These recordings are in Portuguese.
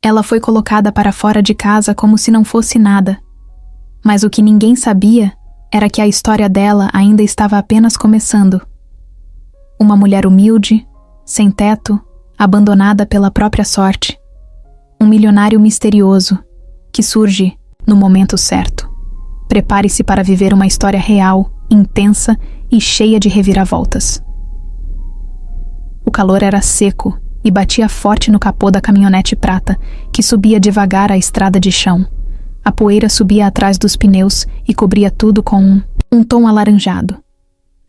Ela foi colocada para fora de casa como se não fosse nada. Mas o que ninguém sabia era que a história dela ainda estava apenas começando. Uma mulher humilde, sem teto, abandonada pela própria sorte. Um milionário misterioso que surge no momento certo. Prepare-se para viver uma história real, intensa e cheia de reviravoltas. O calor era seco e batia forte no capô da caminhonete prata, que subia devagar a estrada de chão. A poeira subia atrás dos pneus e cobria tudo com um tom alaranjado.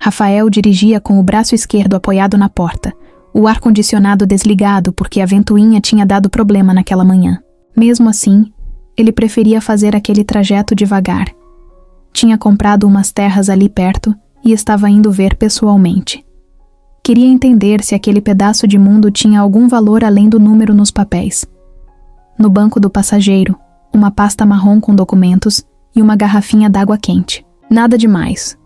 Rafael dirigia com o braço esquerdo apoiado na porta, o ar-condicionado desligado porque a ventoinha tinha dado problema naquela manhã. Mesmo assim, ele preferia fazer aquele trajeto devagar. Tinha comprado umas terras ali perto e estava indo ver pessoalmente. Queria entender se aquele pedaço de mundo tinha algum valor além do número nos papéis. No banco do passageiro, uma pasta marrom com documentos e uma garrafinha d'água quente. Nada demais.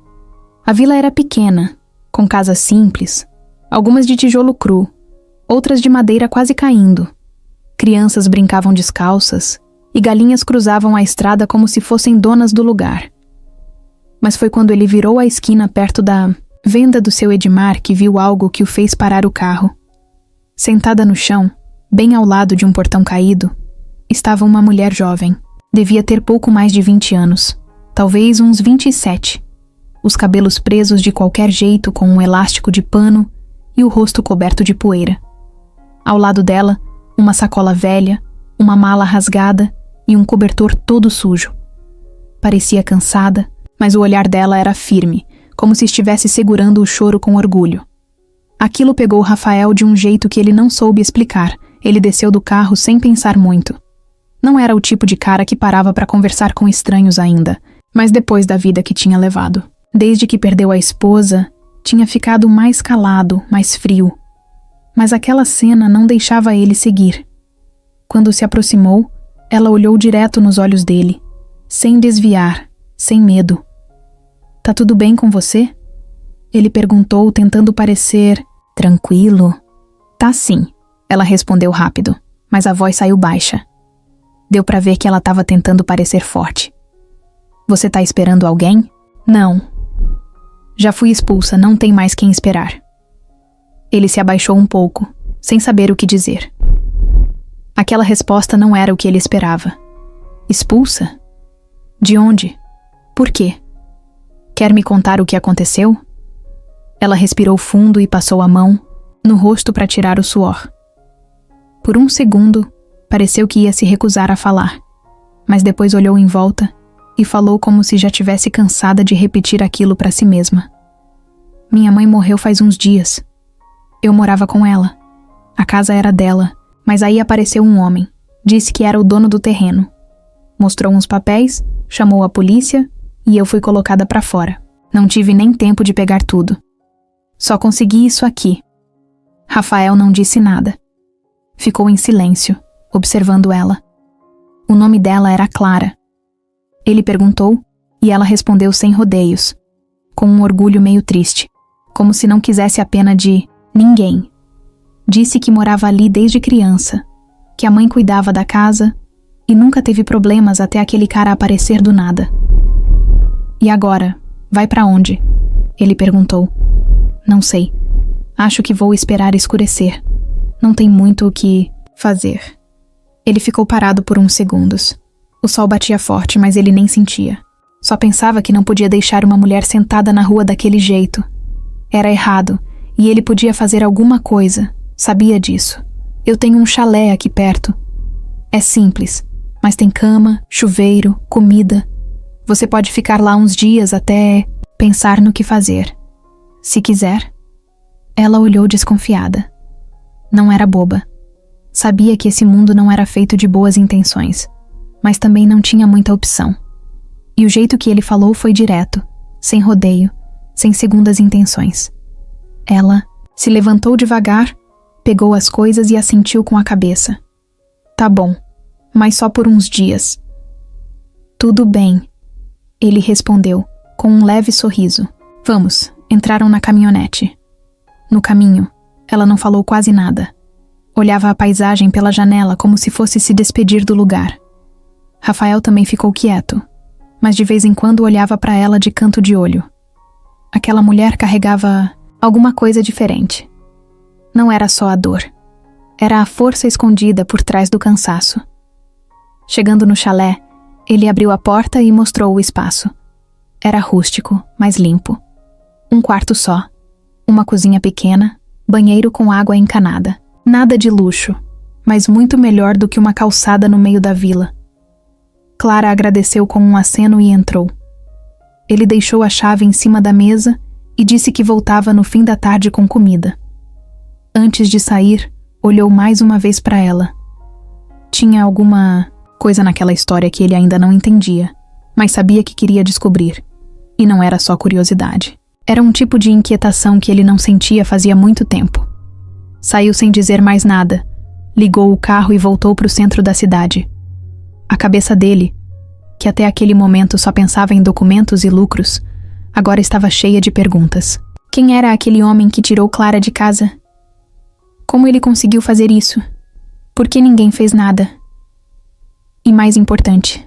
A vila era pequena, com casas simples, algumas de tijolo cru, outras de madeira quase caindo. Crianças brincavam descalças e galinhas cruzavam a estrada como se fossem donas do lugar. Mas foi quando ele virou a esquina perto da venda do seu Edmar que viu algo que o fez parar o carro. Sentada no chão, bem ao lado de um portão caído, estava uma mulher jovem. Devia ter pouco mais de 20 anos, talvez uns 27. Os cabelos presos de qualquer jeito com um elástico de pano e o rosto coberto de poeira. Ao lado dela, uma sacola velha, uma mala rasgada e um cobertor todo sujo. Parecia cansada, mas o olhar dela era firme, como se estivesse segurando o choro com orgulho. Aquilo pegou Rafael de um jeito que ele não soube explicar. Ele desceu do carro sem pensar muito. Não era o tipo de cara que parava para conversar com estranhos ainda, mas depois da vida que tinha levado. Desde que perdeu a esposa, tinha ficado mais calado, mais frio. Mas aquela cena não deixava ele seguir. Quando se aproximou, ela olhou direto nos olhos dele, sem desviar, sem medo. "Tá tudo bem com você?" Ele perguntou, tentando parecer tranquilo. "Tá sim", ela respondeu rápido, mas a voz saiu baixa. Deu pra ver que ela estava tentando parecer forte. "Você tá esperando alguém?" "Não. Já fui expulsa, não tem mais quem esperar." Ele se abaixou um pouco, sem saber o que dizer. Aquela resposta não era o que ele esperava. "Expulsa? De onde? Por quê? Quer me contar o que aconteceu?" Ela respirou fundo e passou a mão no rosto para tirar o suor. Por um segundo, pareceu que ia se recusar a falar, mas depois olhou em volta e falou como se já tivesse cansada de repetir aquilo para si mesma. "Minha mãe morreu faz uns dias. Eu morava com ela. A casa era dela, mas aí apareceu um homem. Disse que era o dono do terreno. Mostrou uns papéis, chamou a polícia e eu fui colocada para fora. Não tive nem tempo de pegar tudo. Só consegui isso aqui." Rafael não disse nada. Ficou em silêncio, observando ela. O nome dela era Clara. Ele perguntou e ela respondeu sem rodeios, com um orgulho meio triste, como se não quisesse a pena de ninguém. Disse que morava ali desde criança, que a mãe cuidava da casa e nunca teve problemas até aquele cara aparecer do nada. "E agora, vai pra onde?" ele perguntou. "Não sei. Acho que vou esperar escurecer. Não tem muito o que fazer." Ele ficou parado por uns segundos. O sol batia forte, mas ele nem sentia. Só pensava que não podia deixar uma mulher sentada na rua daquele jeito. Era errado, e ele podia fazer alguma coisa. Sabia disso. "Eu tenho um chalé aqui perto. É simples, mas tem cama, chuveiro, comida. Você pode ficar lá uns dias até pensar no que fazer. Se quiser." Ela olhou desconfiada. Não era boba. Sabia que esse mundo não era feito de boas intenções, mas também não tinha muita opção. E o jeito que ele falou foi direto, sem rodeio, sem segundas intenções. Ela se levantou devagar, pegou as coisas e assentiu com a cabeça. "Tá bom, mas só por uns dias." "Tudo bem", ele respondeu, com um leve sorriso. Vamos, entraram na caminhonete. No caminho, ela não falou quase nada. Olhava a paisagem pela janela como se fosse se despedir do lugar. Rafael também ficou quieto, mas de vez em quando olhava para ela de canto de olho. Aquela mulher carregava alguma coisa diferente. Não era só a dor. Era a força escondida por trás do cansaço. Chegando no chalé, ele abriu a porta e mostrou o espaço. Era rústico, mas limpo. Um quarto só. Uma cozinha pequena, banheiro com água encanada. Nada de luxo, mas muito melhor do que uma calçada no meio da vila. Clara agradeceu com um aceno e entrou. Ele deixou a chave em cima da mesa e disse que voltava no fim da tarde com comida. Antes de sair, olhou mais uma vez para ela. Tinha alguma coisa naquela história que ele ainda não entendia, mas sabia que queria descobrir. E não era só curiosidade. Era um tipo de inquietação que ele não sentia fazia muito tempo. Saiu sem dizer mais nada, ligou o carro e voltou para o centro da cidade. A cabeça dele, que até aquele momento só pensava em documentos e lucros, agora estava cheia de perguntas. Quem era aquele homem que tirou Clara de casa? Como ele conseguiu fazer isso? Por que ninguém fez nada? E mais importante,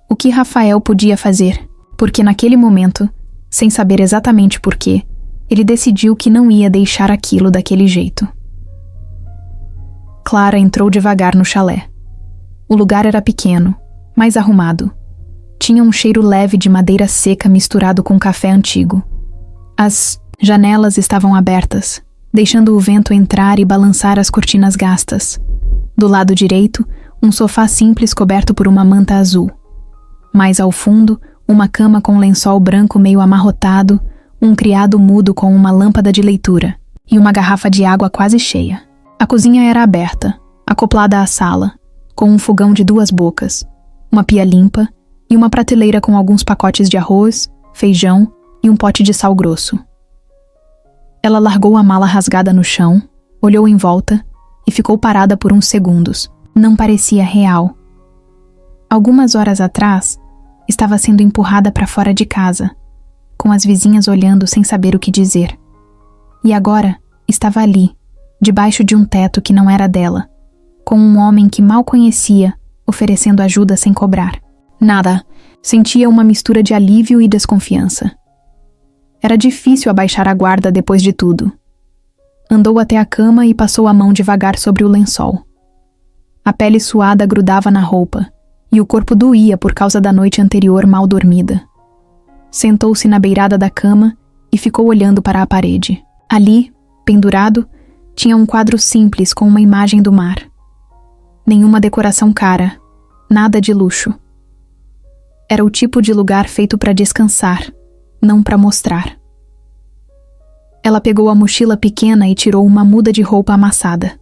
o que Rafael podia fazer? Porque naquele momento, sem saber exatamente por quê, ele decidiu que não ia deixar aquilo daquele jeito. Clara entrou devagar no chalé. O lugar era pequeno, mas arrumado. Tinha um cheiro leve de madeira seca misturado com café antigo. As janelas estavam abertas, deixando o vento entrar e balançar as cortinas gastas. Do lado direito, um sofá simples coberto por uma manta azul. Mais ao fundo, uma cama com lençol branco meio amarrotado, um criado mudo com uma lâmpada de leitura e uma garrafa de água quase cheia. A cozinha era aberta, acoplada à sala, com um fogão de 2 bocas, uma pia limpa e uma prateleira com alguns pacotes de arroz, feijão e um pote de sal grosso. Ela largou a mala rasgada no chão, olhou em volta e ficou parada por uns segundos. Não parecia real. Algumas horas atrás, estava sendo empurrada para fora de casa, com as vizinhas olhando sem saber o que dizer. E agora estava ali, debaixo de um teto que não era dela, com um homem que mal conhecia, oferecendo ajuda sem cobrar. Nada, sentia uma mistura de alívio e desconfiança. Era difícil abaixar a guarda depois de tudo. Andou até a cama e passou a mão devagar sobre o lençol. A pele suada grudava na roupa, e o corpo doía por causa da noite anterior mal dormida. Sentou-se na beirada da cama e ficou olhando para a parede. Ali, pendurado, tinha um quadro simples com uma imagem do mar. Nenhuma decoração cara, nada de luxo. Era o tipo de lugar feito para descansar, não para mostrar. Ela pegou a mochila pequena e tirou uma muda de roupa amassada.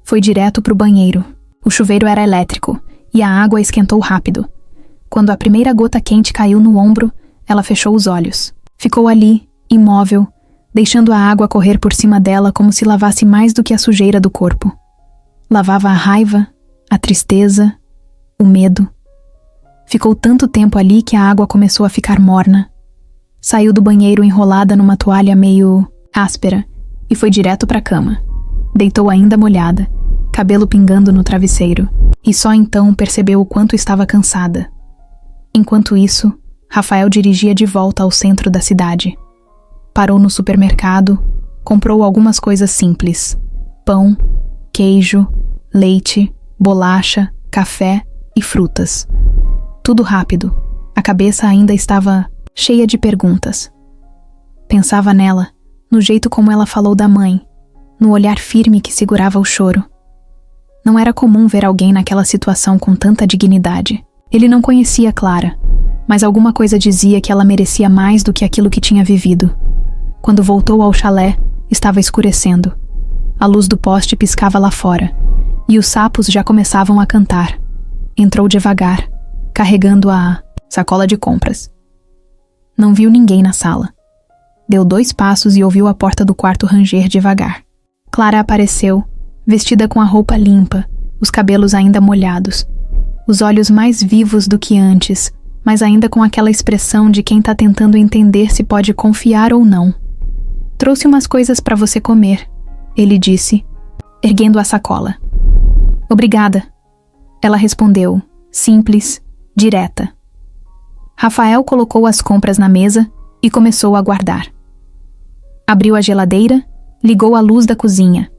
Foi direto para o banheiro. O chuveiro era elétrico e a água esquentou rápido. Quando a primeira gota quente caiu no ombro, ela fechou os olhos. Ficou ali, imóvel, deixando a água correr por cima dela como se lavasse mais do que a sujeira do corpo. Lavava a raiva, a tristeza, o medo. Ficou tanto tempo ali que a água começou a ficar morna. Saiu do banheiro enrolada numa toalha meio áspera e foi direto para a cama. Deitou ainda molhada, cabelo pingando no travesseiro, e só então percebeu o quanto estava cansada. Enquanto isso, Rafael dirigia de volta ao centro da cidade. Parou no supermercado, comprou algumas coisas simples: pão, queijo, leite, bolacha, café e frutas. Tudo rápido. A cabeça ainda estava cheia de perguntas. Pensava nela, no jeito como ela falou da mãe, no olhar firme que segurava o choro. Não era comum ver alguém naquela situação com tanta dignidade. Ele não conhecia Clara, mas alguma coisa dizia que ela merecia mais do que aquilo que tinha vivido. Quando voltou ao chalé, estava escurecendo. A luz do poste piscava lá fora, e os sapos já começavam a cantar. Entrou devagar, carregando a sacola de compras. Não viu ninguém na sala. Deu 2 passos e ouviu a porta do quarto ranger devagar. Clara apareceu, vestida com a roupa limpa, os cabelos ainda molhados, os olhos mais vivos do que antes, mas ainda com aquela expressão de quem está tentando entender se pode confiar ou não. Trouxe umas coisas para você comer, ele disse. erguendo a sacola. Obrigada. Ela respondeu, simples, direta. Rafael colocou as compras na mesa e começou a guardar. Abriu a geladeira, ligou a luz da cozinha.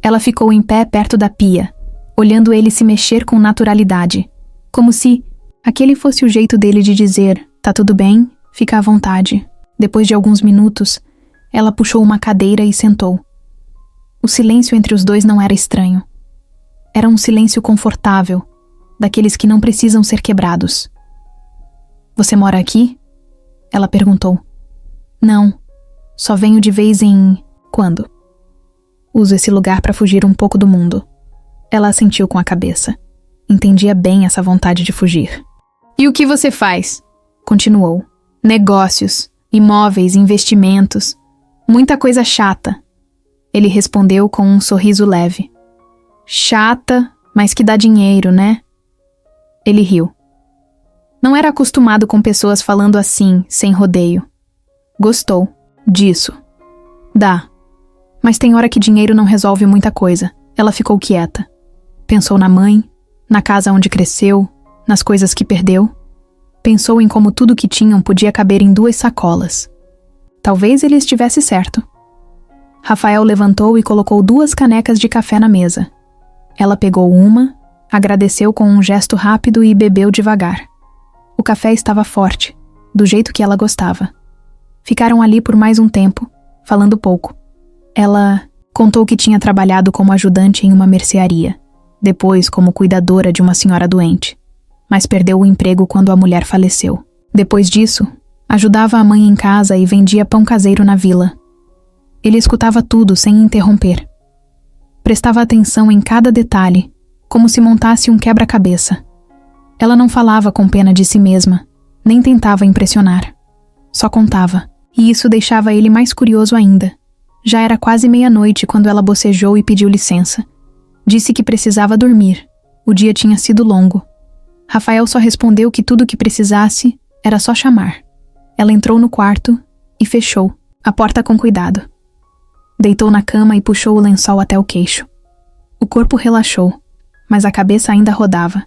Ela ficou em pé perto da pia, olhando ele se mexer com naturalidade, como se aquele fosse o jeito dele de dizer, tá tudo bem, fica à vontade. Depois de alguns minutos, ela puxou uma cadeira e sentou. O silêncio entre os dois não era estranho. Era um silêncio confortável, daqueles que não precisam ser quebrados. Você mora aqui? Ela perguntou. Não, só venho de vez em quando. Uso esse lugar para fugir um pouco do mundo. Ela assentiu com a cabeça. Entendia bem essa vontade de fugir. E o que você faz? Continuou. Negócios, imóveis, investimentos. Muita coisa chata. Ele respondeu com um sorriso leve. Chata, mas que dá dinheiro, né? Ele riu. Não era acostumado com pessoas falando assim, sem rodeio. Gostou disso. Dá. Mas tem hora que dinheiro não resolve muita coisa. Ela ficou quieta. Pensou na mãe, na casa onde cresceu, nas coisas que perdeu. Pensou em como tudo que tinham podia caber em 2 sacolas. Talvez ele estivesse certo. Rafael levantou e colocou 2 canecas de café na mesa. Ela pegou uma, agradeceu com um gesto rápido e bebeu devagar. O café estava forte, do jeito que ela gostava. Ficaram ali por mais um tempo, falando pouco. Ela contou que tinha trabalhado como ajudante em uma mercearia, depois como cuidadora de uma senhora doente, mas perdeu o emprego quando a mulher faleceu. Depois disso, ajudava a mãe em casa e vendia pão caseiro na vila. Ele escutava tudo sem interromper. Prestava atenção em cada detalhe, como se montasse um quebra-cabeça. Ela não falava com pena de si mesma, nem tentava impressionar. Só contava, e isso deixava ele mais curioso ainda. Já era quase meia-noite quando ela bocejou e pediu licença. Disse que precisava dormir. O dia tinha sido longo. Rafael só respondeu que tudo o que precisasse era só chamar. Ela entrou no quarto e fechou, a porta com cuidado. Deitou na cama e puxou o lençol até o queixo. O corpo relaxou, mas a cabeça ainda rodava.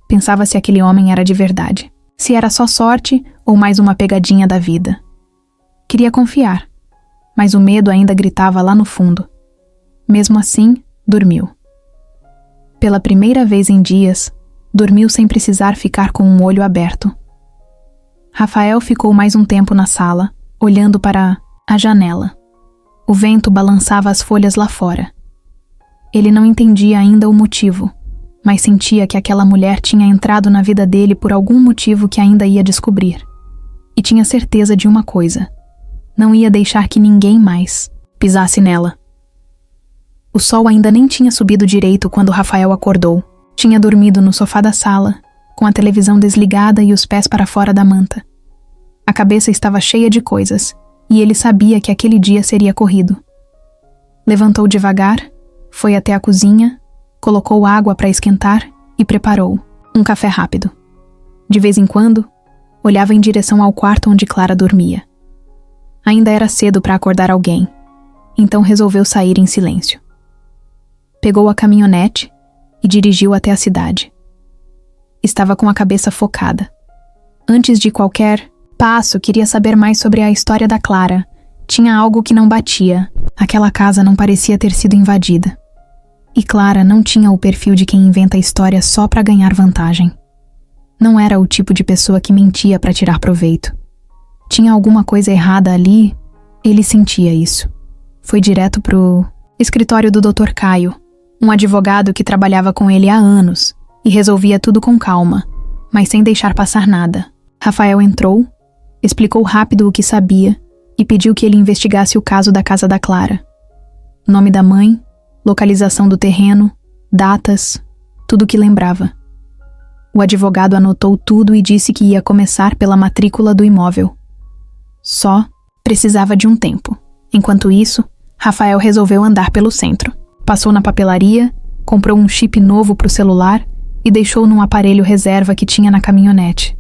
Pensava se aquele homem era de verdade, se era só sorte ou mais uma pegadinha da vida. Queria confiar, mas o medo ainda gritava lá no fundo. Mesmo assim, dormiu. Pela primeira vez em dias, dormiu sem precisar ficar com um olho aberto. Rafael ficou mais um tempo na sala, olhando para a janela. O vento balançava as folhas lá fora. Ele não entendia ainda o motivo, mas sentia que aquela mulher tinha entrado na vida dele por algum motivo que ainda ia descobrir. E tinha certeza de uma coisa: não ia deixar que ninguém mais pisasse nela. O sol ainda nem tinha subido direito quando Rafael acordou. Tinha dormido no sofá da sala, com a televisão desligada e os pés para fora da manta. A cabeça estava cheia de coisas, e ele sabia que aquele dia seria corrido. Levantou devagar, foi até a cozinha, colocou água para esquentar e preparou um café rápido. De vez em quando, olhava em direção ao quarto onde Clara dormia. Ainda era cedo para acordar alguém, então resolveu sair em silêncio. Pegou a caminhonete e dirigiu até a cidade. Estava com a cabeça focada. Antes de qualquer passo, queria saber mais sobre a história da Clara. Tinha algo que não batia. Aquela casa não parecia ter sido invadida. E Clara não tinha o perfil de quem inventa história só para ganhar vantagem. Não era o tipo de pessoa que mentia para tirar proveito. Tinha alguma coisa errada ali, ele sentia isso. Foi direto pro escritório do Dr. Caio, um advogado que trabalhava com ele há anos e resolvia tudo com calma, mas sem deixar passar nada. Rafael entrou, explicou rápido o que sabia e pediu que ele investigasse o caso da casa da Clara. Nome da mãe, localização do terreno, datas, tudo o que lembrava. O advogado anotou tudo e disse que ia começar pela matrícula do imóvel. Só precisava de um tempo. Enquanto isso, Rafael resolveu andar pelo centro. Passou na papelaria, comprou um chip novo para o celular e deixou num aparelho reserva que tinha na caminhonete.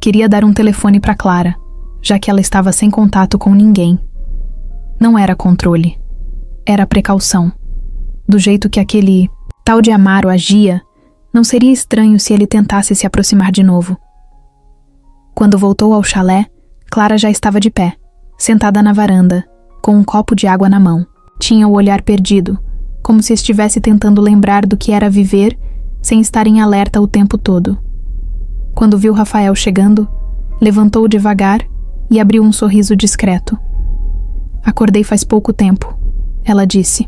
Queria dar um telefone para Clara, já que ela estava sem contato com ninguém. Não era controle. era a precaução. Do jeito que aquele tal de Amaro agia, não seria estranho se ele tentasse se aproximar de novo. Quando voltou ao chalé, Clara já estava de pé, sentada na varanda, com um copo de água na mão. Tinha o olhar perdido, como se estivesse tentando lembrar do que era viver sem estar em alerta o tempo todo. Quando viu Rafael chegando, levantou devagar e abriu um sorriso discreto. Acordei faz pouco tempo, ela disse.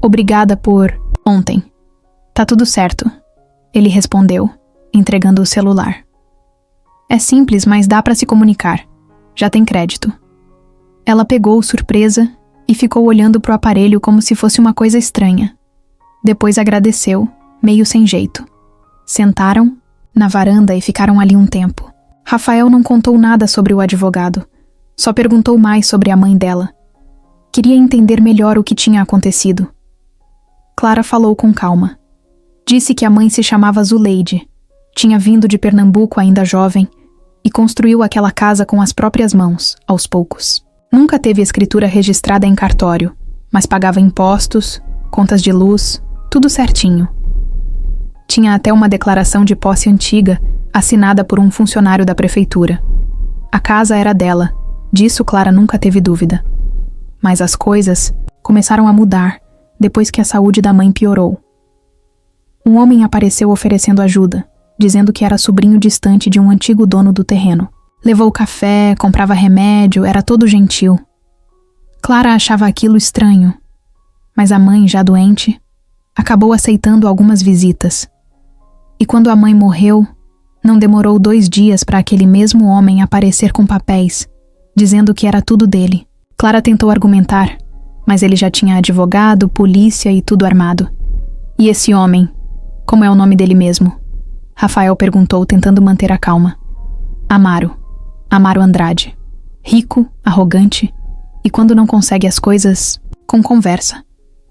Obrigada por ontem. Tá tudo certo, ele respondeu, entregando o celular. É simples, mas dá pra se comunicar. Já tem crédito. Ela pegou surpresa e ficou olhando pro aparelho como se fosse uma coisa estranha. Depois agradeceu, meio sem jeito. Sentaram na varanda e ficaram ali um tempo. Rafael não contou nada sobre o advogado, só perguntou mais sobre a mãe dela. Queria entender melhor o que tinha acontecido. Clara falou com calma. Disse que a mãe se chamava Zuleide, tinha vindo de Pernambuco ainda jovem e construiu aquela casa com as próprias mãos, aos poucos. Nunca teve escritura registrada em cartório, mas pagava impostos, contas de luz, tudo certinho. Tinha até uma declaração de posse antiga, assinada por um funcionário da prefeitura. A casa era dela, disso Clara nunca teve dúvida. Mas as coisas começaram a mudar depois que a saúde da mãe piorou. Um homem apareceu oferecendo ajuda, dizendo que era sobrinho distante de um antigo dono do terreno. Levou café, comprava remédio, era todo gentil. Clara achava aquilo estranho, mas a mãe, já doente, acabou aceitando algumas visitas. E quando a mãe morreu, não demorou 2 dias para aquele mesmo homem aparecer com papéis, dizendo que era tudo dele. Clara tentou argumentar, mas ele já tinha advogado, polícia e tudo armado. E esse homem, como é o nome dele mesmo? Rafael perguntou, tentando manter a calma. Amaro Andrade. Rico, arrogante, e quando não consegue as coisas, com conversa.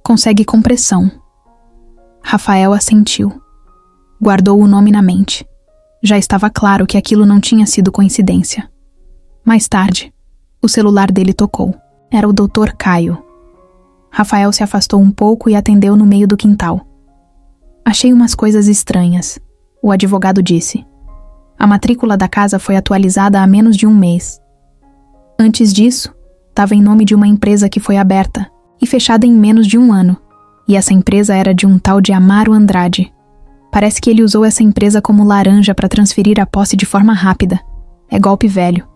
Consegue com pressão. Rafael assentiu. Guardou o nome na mente. Já estava claro que aquilo não tinha sido coincidência. Mais tarde, o celular dele tocou. Era o Dr. Caio. Rafael se afastou um pouco e atendeu no meio do quintal. Achei umas coisas estranhas, o advogado disse. A matrícula da casa foi atualizada há menos de 1 mês. Antes disso, estava em nome de uma empresa que foi aberta e fechada em menos de 1 ano. E essa empresa era de um tal de Amaro Andrade. Parece que ele usou essa empresa como laranja para transferir a posse de forma rápida. É golpe velho.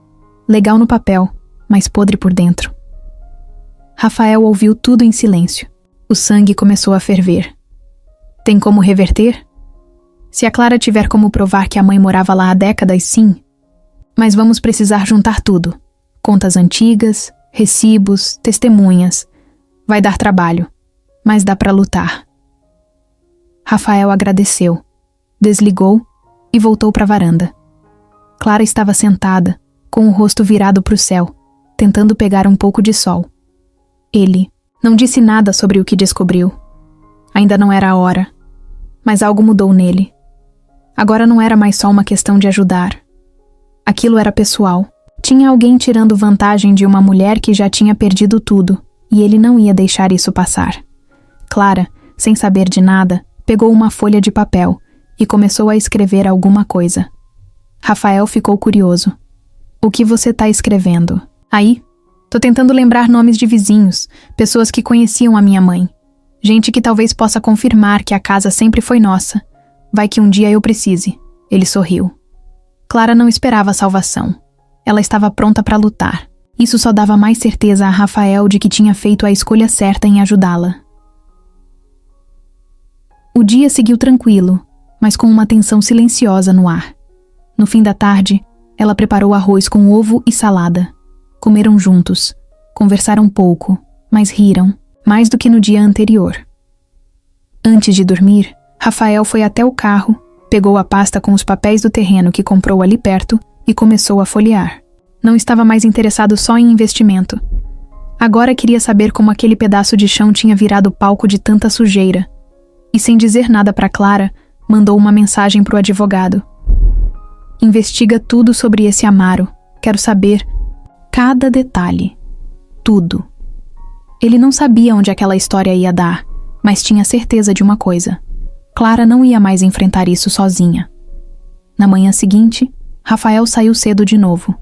Legal no papel, mas podre por dentro. Rafael ouviu tudo em silêncio. O sangue começou a ferver. Tem como reverter? Se a Clara tiver como provar que a mãe morava lá há décadas, sim. Mas vamos precisar juntar tudo. Contas antigas, recibos, testemunhas. Vai dar trabalho, mas dá para lutar. Rafael agradeceu, desligou e voltou para a varanda. Clara estava sentada, com o rosto virado para o céu, tentando pegar um pouco de sol. Ele não disse nada sobre o que descobriu. Ainda não era a hora, mas algo mudou nele. Agora não era mais só uma questão de ajudar. Aquilo era pessoal. Tinha alguém tirando vantagem de uma mulher que já tinha perdido tudo, e ele não ia deixar isso passar. Clara, sem saber de nada, pegou uma folha de papel e começou a escrever alguma coisa. Rafael ficou curioso. O que você tá escrevendo? Aí, tô tentando lembrar nomes de vizinhos, pessoas que conheciam a minha mãe. Gente que talvez possa confirmar que a casa sempre foi nossa. Vai que um dia eu precise. Ele sorriu. Clara não esperava a salvação. Ela estava pronta para lutar. Isso só dava mais certeza a Rafael de que tinha feito a escolha certa em ajudá-la. O dia seguiu tranquilo, mas com uma tensão silenciosa no ar. No fim da tarde, ela preparou arroz com ovo e salada. Comeram juntos, conversaram pouco, mas riram, mais do que no dia anterior. Antes de dormir, Rafael foi até o carro, pegou a pasta com os papéis do terreno que comprou ali perto e começou a folhear. Não estava mais interessado só em investimento. Agora queria saber como aquele pedaço de chão tinha virado palco de tanta sujeira. E sem dizer nada para Clara, mandou uma mensagem para o advogado. Investiga tudo sobre esse Amaro. Quero saber cada detalhe. Tudo. Ele não sabia onde aquela história ia dar, mas tinha certeza de uma coisa: Clara não ia mais enfrentar isso sozinha. Na manhã seguinte, Rafael saiu cedo de novo.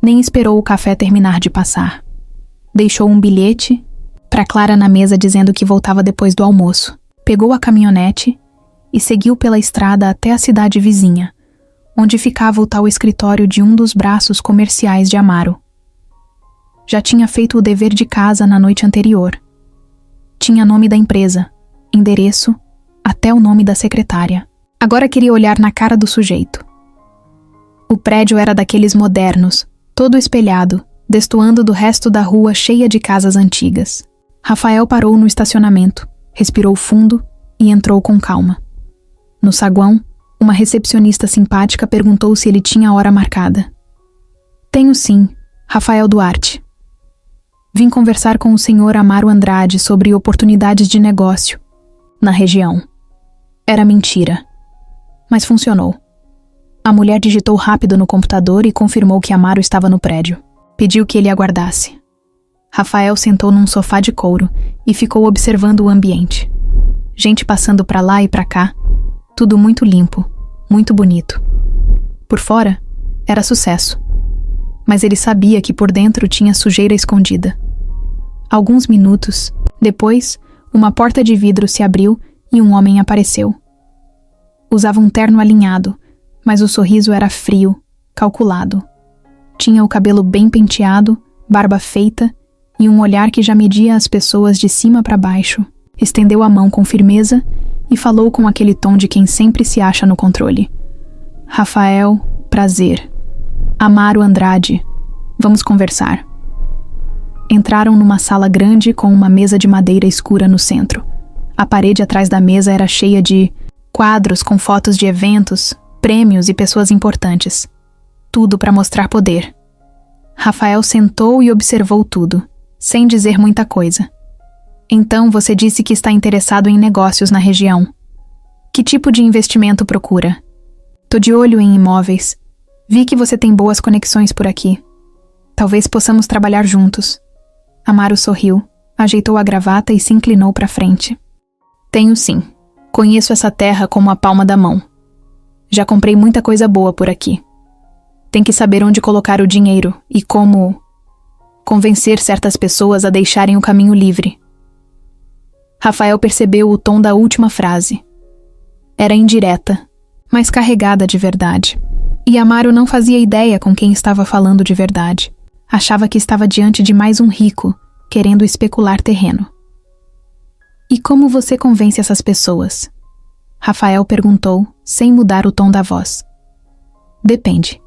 Nem esperou o café terminar de passar. Deixou um bilhete para Clara na mesa dizendo que voltava depois do almoço. Pegou a caminhonete e seguiu pela estrada até a cidade vizinha, onde ficava o tal escritório de um dos braços comerciais de Amaro. Já tinha feito o dever de casa na noite anterior. Tinha nome da empresa, endereço, até o nome da secretária. Agora queria olhar na cara do sujeito. O prédio era daqueles modernos, todo espelhado, destoando do resto da rua cheia de casas antigas. Rafael parou no estacionamento, respirou fundo e entrou com calma. No saguão, uma recepcionista simpática perguntou se ele tinha a hora marcada. Tenho sim, Rafael Duarte. Vim conversar com o senhor Amaro Andrade sobre oportunidades de negócio na região. Era mentira, mas funcionou. A mulher digitou rápido no computador e confirmou que Amaro estava no prédio. Pediu que ele aguardasse. Rafael sentou num sofá de couro e ficou observando o ambiente. Gente passando para lá e para cá, tudo muito limpo, muito bonito. Por fora, era sucesso. Mas ele sabia que por dentro tinha sujeira escondida. Alguns minutos depois, uma porta de vidro se abriu e um homem apareceu. Usava um terno alinhado, mas o sorriso era frio, calculado. Tinha o cabelo bem penteado, barba feita e um olhar que já media as pessoas de cima para baixo. Estendeu a mão com firmeza e falou com aquele tom de quem sempre se acha no controle. Rafael, prazer. Amaro Andrade. Vamos conversar. Entraram numa sala grande com uma mesa de madeira escura no centro. A parede atrás da mesa era cheia de quadros com fotos de eventos, prêmios e pessoas importantes. Tudo para mostrar poder. Rafael sentou e observou tudo, sem dizer muita coisa. Então você disse que está interessado em negócios na região. Que tipo de investimento procura? Tô de olho em imóveis. Vi que você tem boas conexões por aqui. Talvez possamos trabalhar juntos. Amaro sorriu, ajeitou a gravata e se inclinou para frente. Tenho sim. Conheço essa terra como a palma da mão. Já comprei muita coisa boa por aqui. Tem que saber onde colocar o dinheiro e como convencer certas pessoas a deixarem o caminho livre. Rafael percebeu o tom da última frase. Era indireta, mas carregada de verdade. E Amaro não fazia ideia com quem estava falando de verdade. Achava que estava diante de mais um rico, querendo especular terreno. E como você convence essas pessoas? Rafael perguntou, sem mudar o tom da voz. Depende.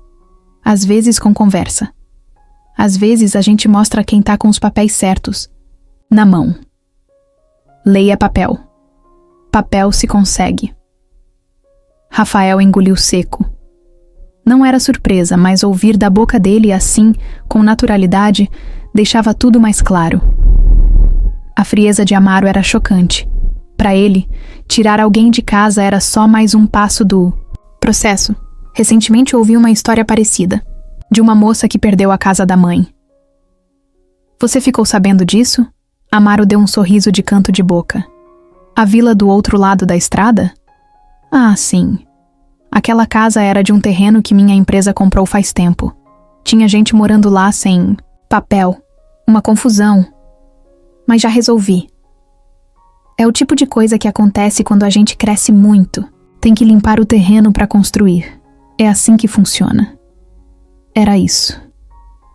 Às vezes com conversa. Às vezes a gente mostra quem tá com os papéis certos. Na mão. Leia papel. Papel se consegue. Rafael engoliu seco. Não era surpresa, mas ouvir da boca dele assim, com naturalidade, deixava tudo mais claro. A frieza de Amaro era chocante. Para ele, tirar alguém de casa era só mais um passo do processo. Recentemente ouvi uma história parecida, de uma moça que perdeu a casa da mãe. Você ficou sabendo disso? Amaro deu um sorriso de canto de boca. A vila do outro lado da estrada? Ah, sim. Aquela casa era de um terreno que minha empresa comprou faz tempo. Tinha gente morando lá sem papel. Uma confusão. Mas já resolvi. É o tipo de coisa que acontece quando a gente cresce muito. Tem que limpar o terreno para construir. É assim que funciona. Era isso.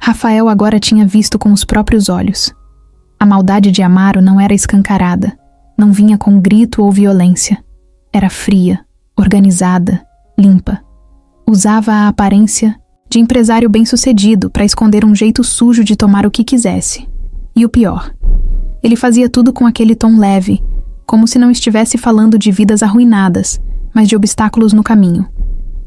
Rafael agora tinha visto com os próprios olhos. A maldade de Amaro não era escancarada. Não vinha com grito ou violência. Era fria, organizada, limpa. Usava a aparência de empresário bem-sucedido para esconder um jeito sujo de tomar o que quisesse. E o pior, ele fazia tudo com aquele tom leve, como se não estivesse falando de vidas arruinadas, mas de obstáculos no caminho.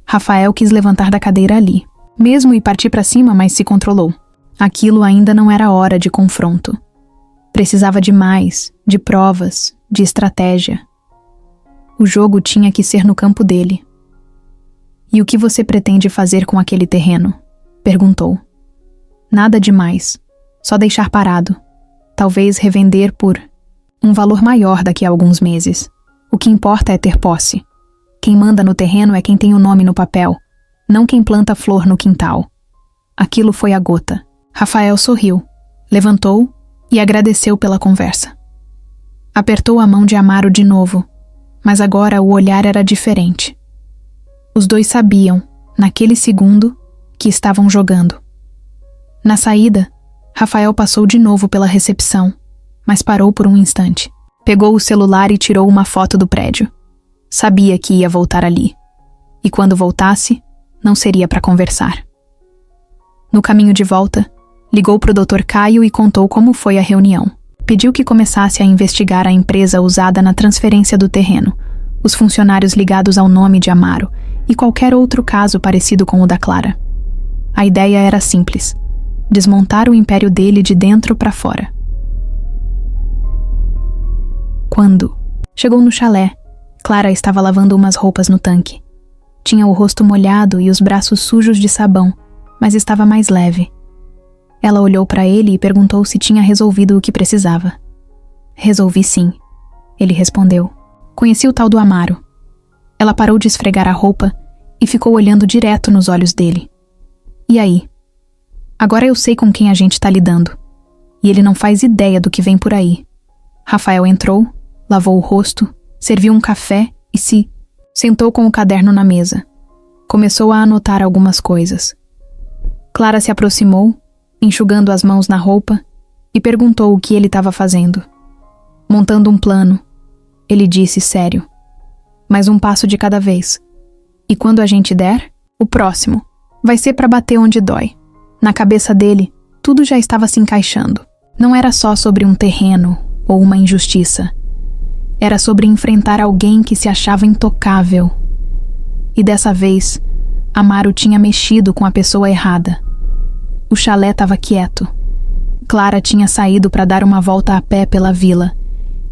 Rafael quis levantar da cadeira ali, mesmo e partir para cima, mas se controlou. Aquilo ainda não era hora de confronto. Precisava de mais, de provas, de estratégia. O jogo tinha que ser no campo dele. E o que você pretende fazer com aquele terreno? Perguntou. Nada demais. Só deixar parado. Talvez revender por um valor maior daqui a alguns meses. O que importa é ter posse. Quem manda no terreno é quem tem o nome no papel, não quem planta flor no quintal. Aquilo foi a gota. Rafael sorriu, levantou e agradeceu pela conversa. Apertou a mão de Amaro de novo, mas agora o olhar era diferente. Os dois sabiam, naquele segundo, que estavam jogando. Na saída, Rafael passou de novo pela recepção, mas parou por um instante. Pegou o celular e tirou uma foto do prédio. Sabia que ia voltar ali. E quando voltasse, não seria para conversar. No caminho de volta, ligou para o Dr. Caio e contou como foi a reunião. Pediu que começasse a investigar a empresa usada na transferência do terreno, os funcionários ligados ao nome de Amaro e qualquer outro caso parecido com o da Clara. A ideia era simples: desmontar o império dele de dentro para fora. Quando chegou no chalé, Clara estava lavando umas roupas no tanque. Tinha o rosto molhado e os braços sujos de sabão, mas estava mais leve. Ela olhou para ele e perguntou se tinha resolvido o que precisava. Resolvi sim, ele respondeu. Conheci o tal do Amaro. Ela parou de esfregar a roupa e ficou olhando direto nos olhos dele. E aí? Agora eu sei com quem a gente está lidando. E ele não faz ideia do que vem por aí. Rafael entrou, lavou o rosto, serviu um café e se sentou com o caderno na mesa. Começou a anotar algumas coisas. Clara se aproximou, enxugando as mãos na roupa, e perguntou o que ele estava fazendo. Montando um plano, ele disse sério. Mas um passo de cada vez. E quando a gente der, o próximo vai ser para bater onde dói. Na cabeça dele, tudo já estava se encaixando. Não era só sobre um terreno ou uma injustiça. Era sobre enfrentar alguém que se achava intocável. E dessa vez, Amaro tinha mexido com a pessoa errada. O chalé estava quieto. Clara tinha saído para dar uma volta a pé pela vila.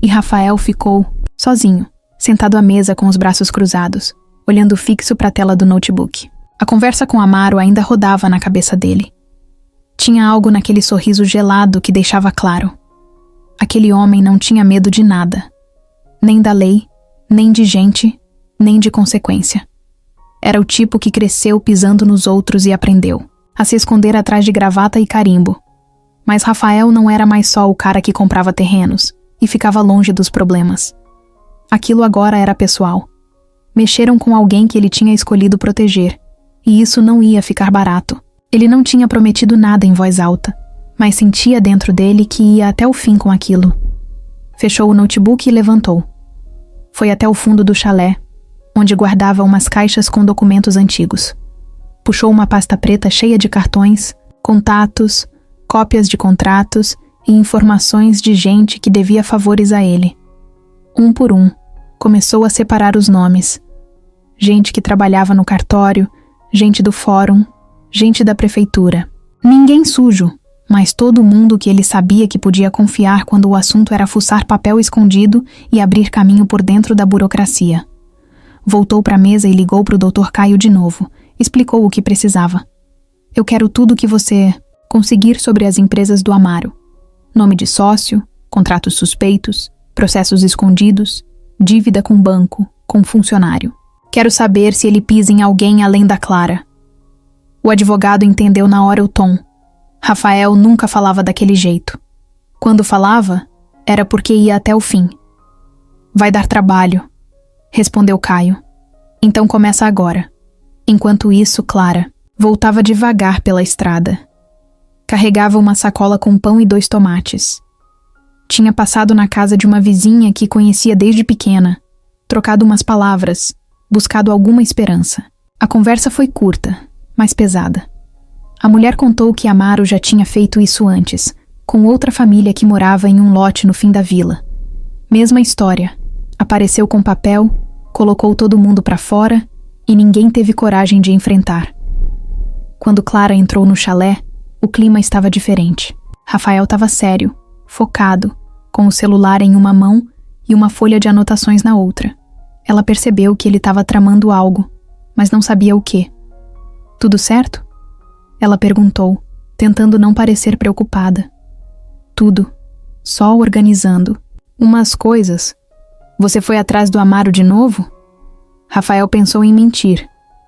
E Rafael ficou sozinho, sentado à mesa com os braços cruzados, olhando fixo para a tela do notebook. A conversa com Amaro ainda rodava na cabeça dele. Tinha algo naquele sorriso gelado que deixava claro. Aquele homem não tinha medo de nada. Nem da lei, nem de gente, nem de consequência. Era o tipo que cresceu pisando nos outros e aprendeu a se esconder atrás de gravata e carimbo. Mas Rafael não era mais só o cara que comprava terrenos e ficava longe dos problemas. Aquilo agora era pessoal. Mexeram com alguém que ele tinha escolhido proteger, e isso não ia ficar barato. Ele não tinha prometido nada em voz alta, mas sentia dentro dele que ia até o fim com aquilo. Fechou o notebook e levantou. Foi até o fundo do chalé, onde guardava umas caixas com documentos antigos. Puxou uma pasta preta cheia de cartões, contatos, cópias de contratos e informações de gente que devia favores a ele. Um por um, começou a separar os nomes. Gente que trabalhava no cartório, gente do fórum, gente da prefeitura. Ninguém sujo, mas todo mundo que ele sabia que podia confiar quando o assunto era fuçar papel escondido e abrir caminho por dentro da burocracia. Voltou para a mesa e ligou para o Dr. Caio de novo. Explicou o que precisava. Eu quero tudo que você conseguir sobre as empresas do Amaro. Nome de sócio, contratos suspeitos, processos escondidos, dívida com banco, com funcionário. Quero saber se ele pisa em alguém além da Clara. O advogado entendeu na hora o tom. Rafael nunca falava daquele jeito. Quando falava, era porque ia até o fim. Vai dar trabalho, respondeu Caio. Então começa agora. Enquanto isso, Clara voltava devagar pela estrada. Carregava uma sacola com pão e 2 tomates. Tinha passado na casa de uma vizinha que conhecia desde pequena, trocado umas palavras, buscado alguma esperança. A conversa foi curta, mas pesada. A mulher contou que Amaro já tinha feito isso antes, com outra família que morava em um lote no fim da vila. Mesma história. Apareceu com papel, colocou todo mundo para fora e ninguém teve coragem de enfrentar. Quando Clara entrou no chalé, o clima estava diferente. Rafael estava sério, focado, com o celular em uma mão e uma folha de anotações na outra. Ela percebeu que ele estava tramando algo, mas não sabia o quê. Tudo certo? Ela perguntou, tentando não parecer preocupada. Tudo. só organizando. Umas coisas. Você foi atrás do Amaro de novo? Rafael pensou em mentir,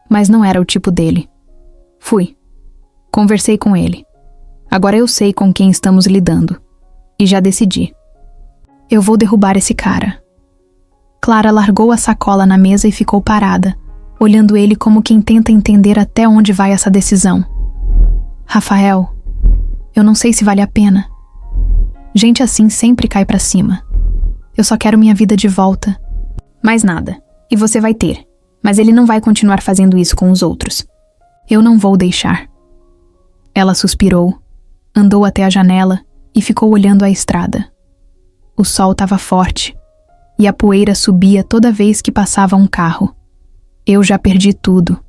mas não era o tipo dele. Fui. Conversei com ele. Agora eu sei com quem estamos lidando. E já decidi. Eu vou derrubar esse cara. Clara largou a sacola na mesa e ficou parada, olhando ele como quem tenta entender até onde vai essa decisão. Rafael, eu não sei se vale a pena. Gente assim sempre cai pra cima. Eu só quero minha vida de volta. Mais nada. E você vai ter. Mas ele não vai continuar fazendo isso com os outros. Eu não vou deixar. Ela suspirou, andou até a janela e ficou olhando a estrada. O sol estava forte e a poeira subia toda vez que passava um carro. Eu já perdi tudo.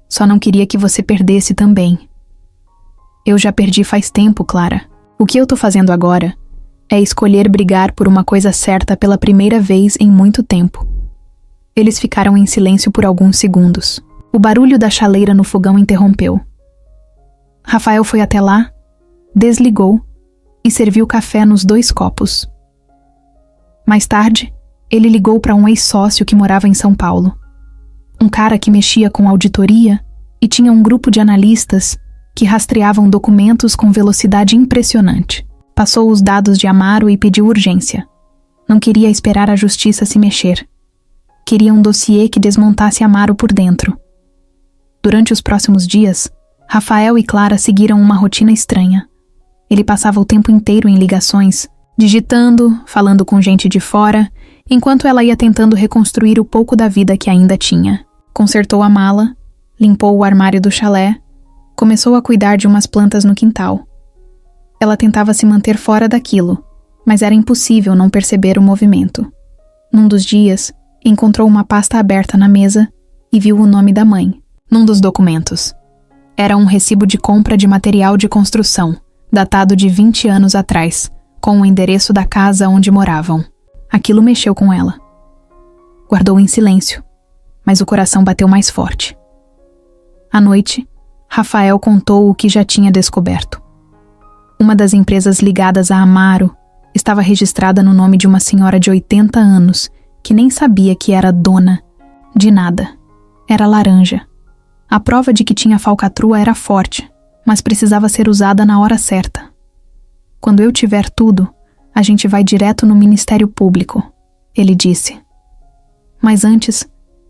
Só não queria que você perdesse também. Eu já perdi faz tempo, Clara. O que eu tô fazendo agora é escolher brigar por uma coisa certa pela primeira vez em muito tempo. Eles ficaram em silêncio por alguns segundos. O barulho da chaleira no fogão interrompeu. Rafael foi até lá, desligou e serviu café nos 2 copos. Mais tarde, ele ligou para um ex-sócio que morava em São Paulo. Um cara que mexia com auditoria e tinha um grupo de analistas que rastreavam documentos com velocidade impressionante. Passou os dados de Amaro e pediu urgência. Não queria esperar a justiça se mexer. Queria um dossiê que desmontasse Amaro por dentro. Durante os próximos dias, Rafael e Clara seguiram uma rotina estranha. Ele passava o tempo inteiro em ligações, digitando, falando com gente de fora, enquanto ela ia tentando reconstruir o pouco da vida que ainda tinha. Consertou a mala, limpou o armário do chalé, começou a cuidar de umas plantas no quintal. Ela tentava se manter fora daquilo, mas era impossível não perceber o movimento. Num dos dias, encontrou uma pasta aberta na mesa e viu o nome da mãe, num dos documentos. Era um recibo de compra de material de construção, datado de 20 anos atrás, com o endereço da casa onde moravam. Aquilo mexeu com ela. Guardou em silêncio, mas o coração bateu mais forte. À noite, Rafael contou o que já tinha descoberto. Uma das empresas ligadas a Amaro estava registrada no nome de uma senhora de 80 anos que nem sabia que era dona de nada. Era laranja. A prova de que tinha falcatrua era forte, mas precisava ser usada na hora certa. Quando eu tiver tudo, a gente vai direto no Ministério Público, ele disse. Mas antes,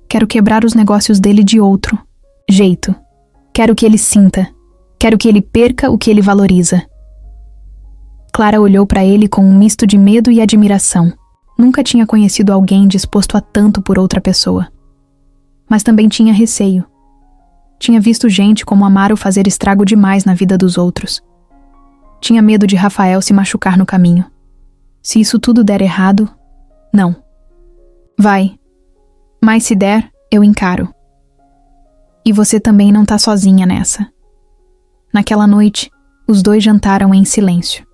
quero quebrar os negócios dele de outro jeito. Quero que ele sinta. Quero que ele perca o que ele valoriza. Clara olhou para ele com um misto de medo e admiração. Nunca tinha conhecido alguém disposto a tanto por outra pessoa. Mas também tinha receio. Tinha visto gente como Amaro fazer estrago demais na vida dos outros. Tinha medo de Rafael se machucar no caminho. Se isso tudo der errado, não. Vai. Mas se der, eu encaro. E você também não tá sozinha nessa. Naquela noite, os 2 jantaram em silêncio.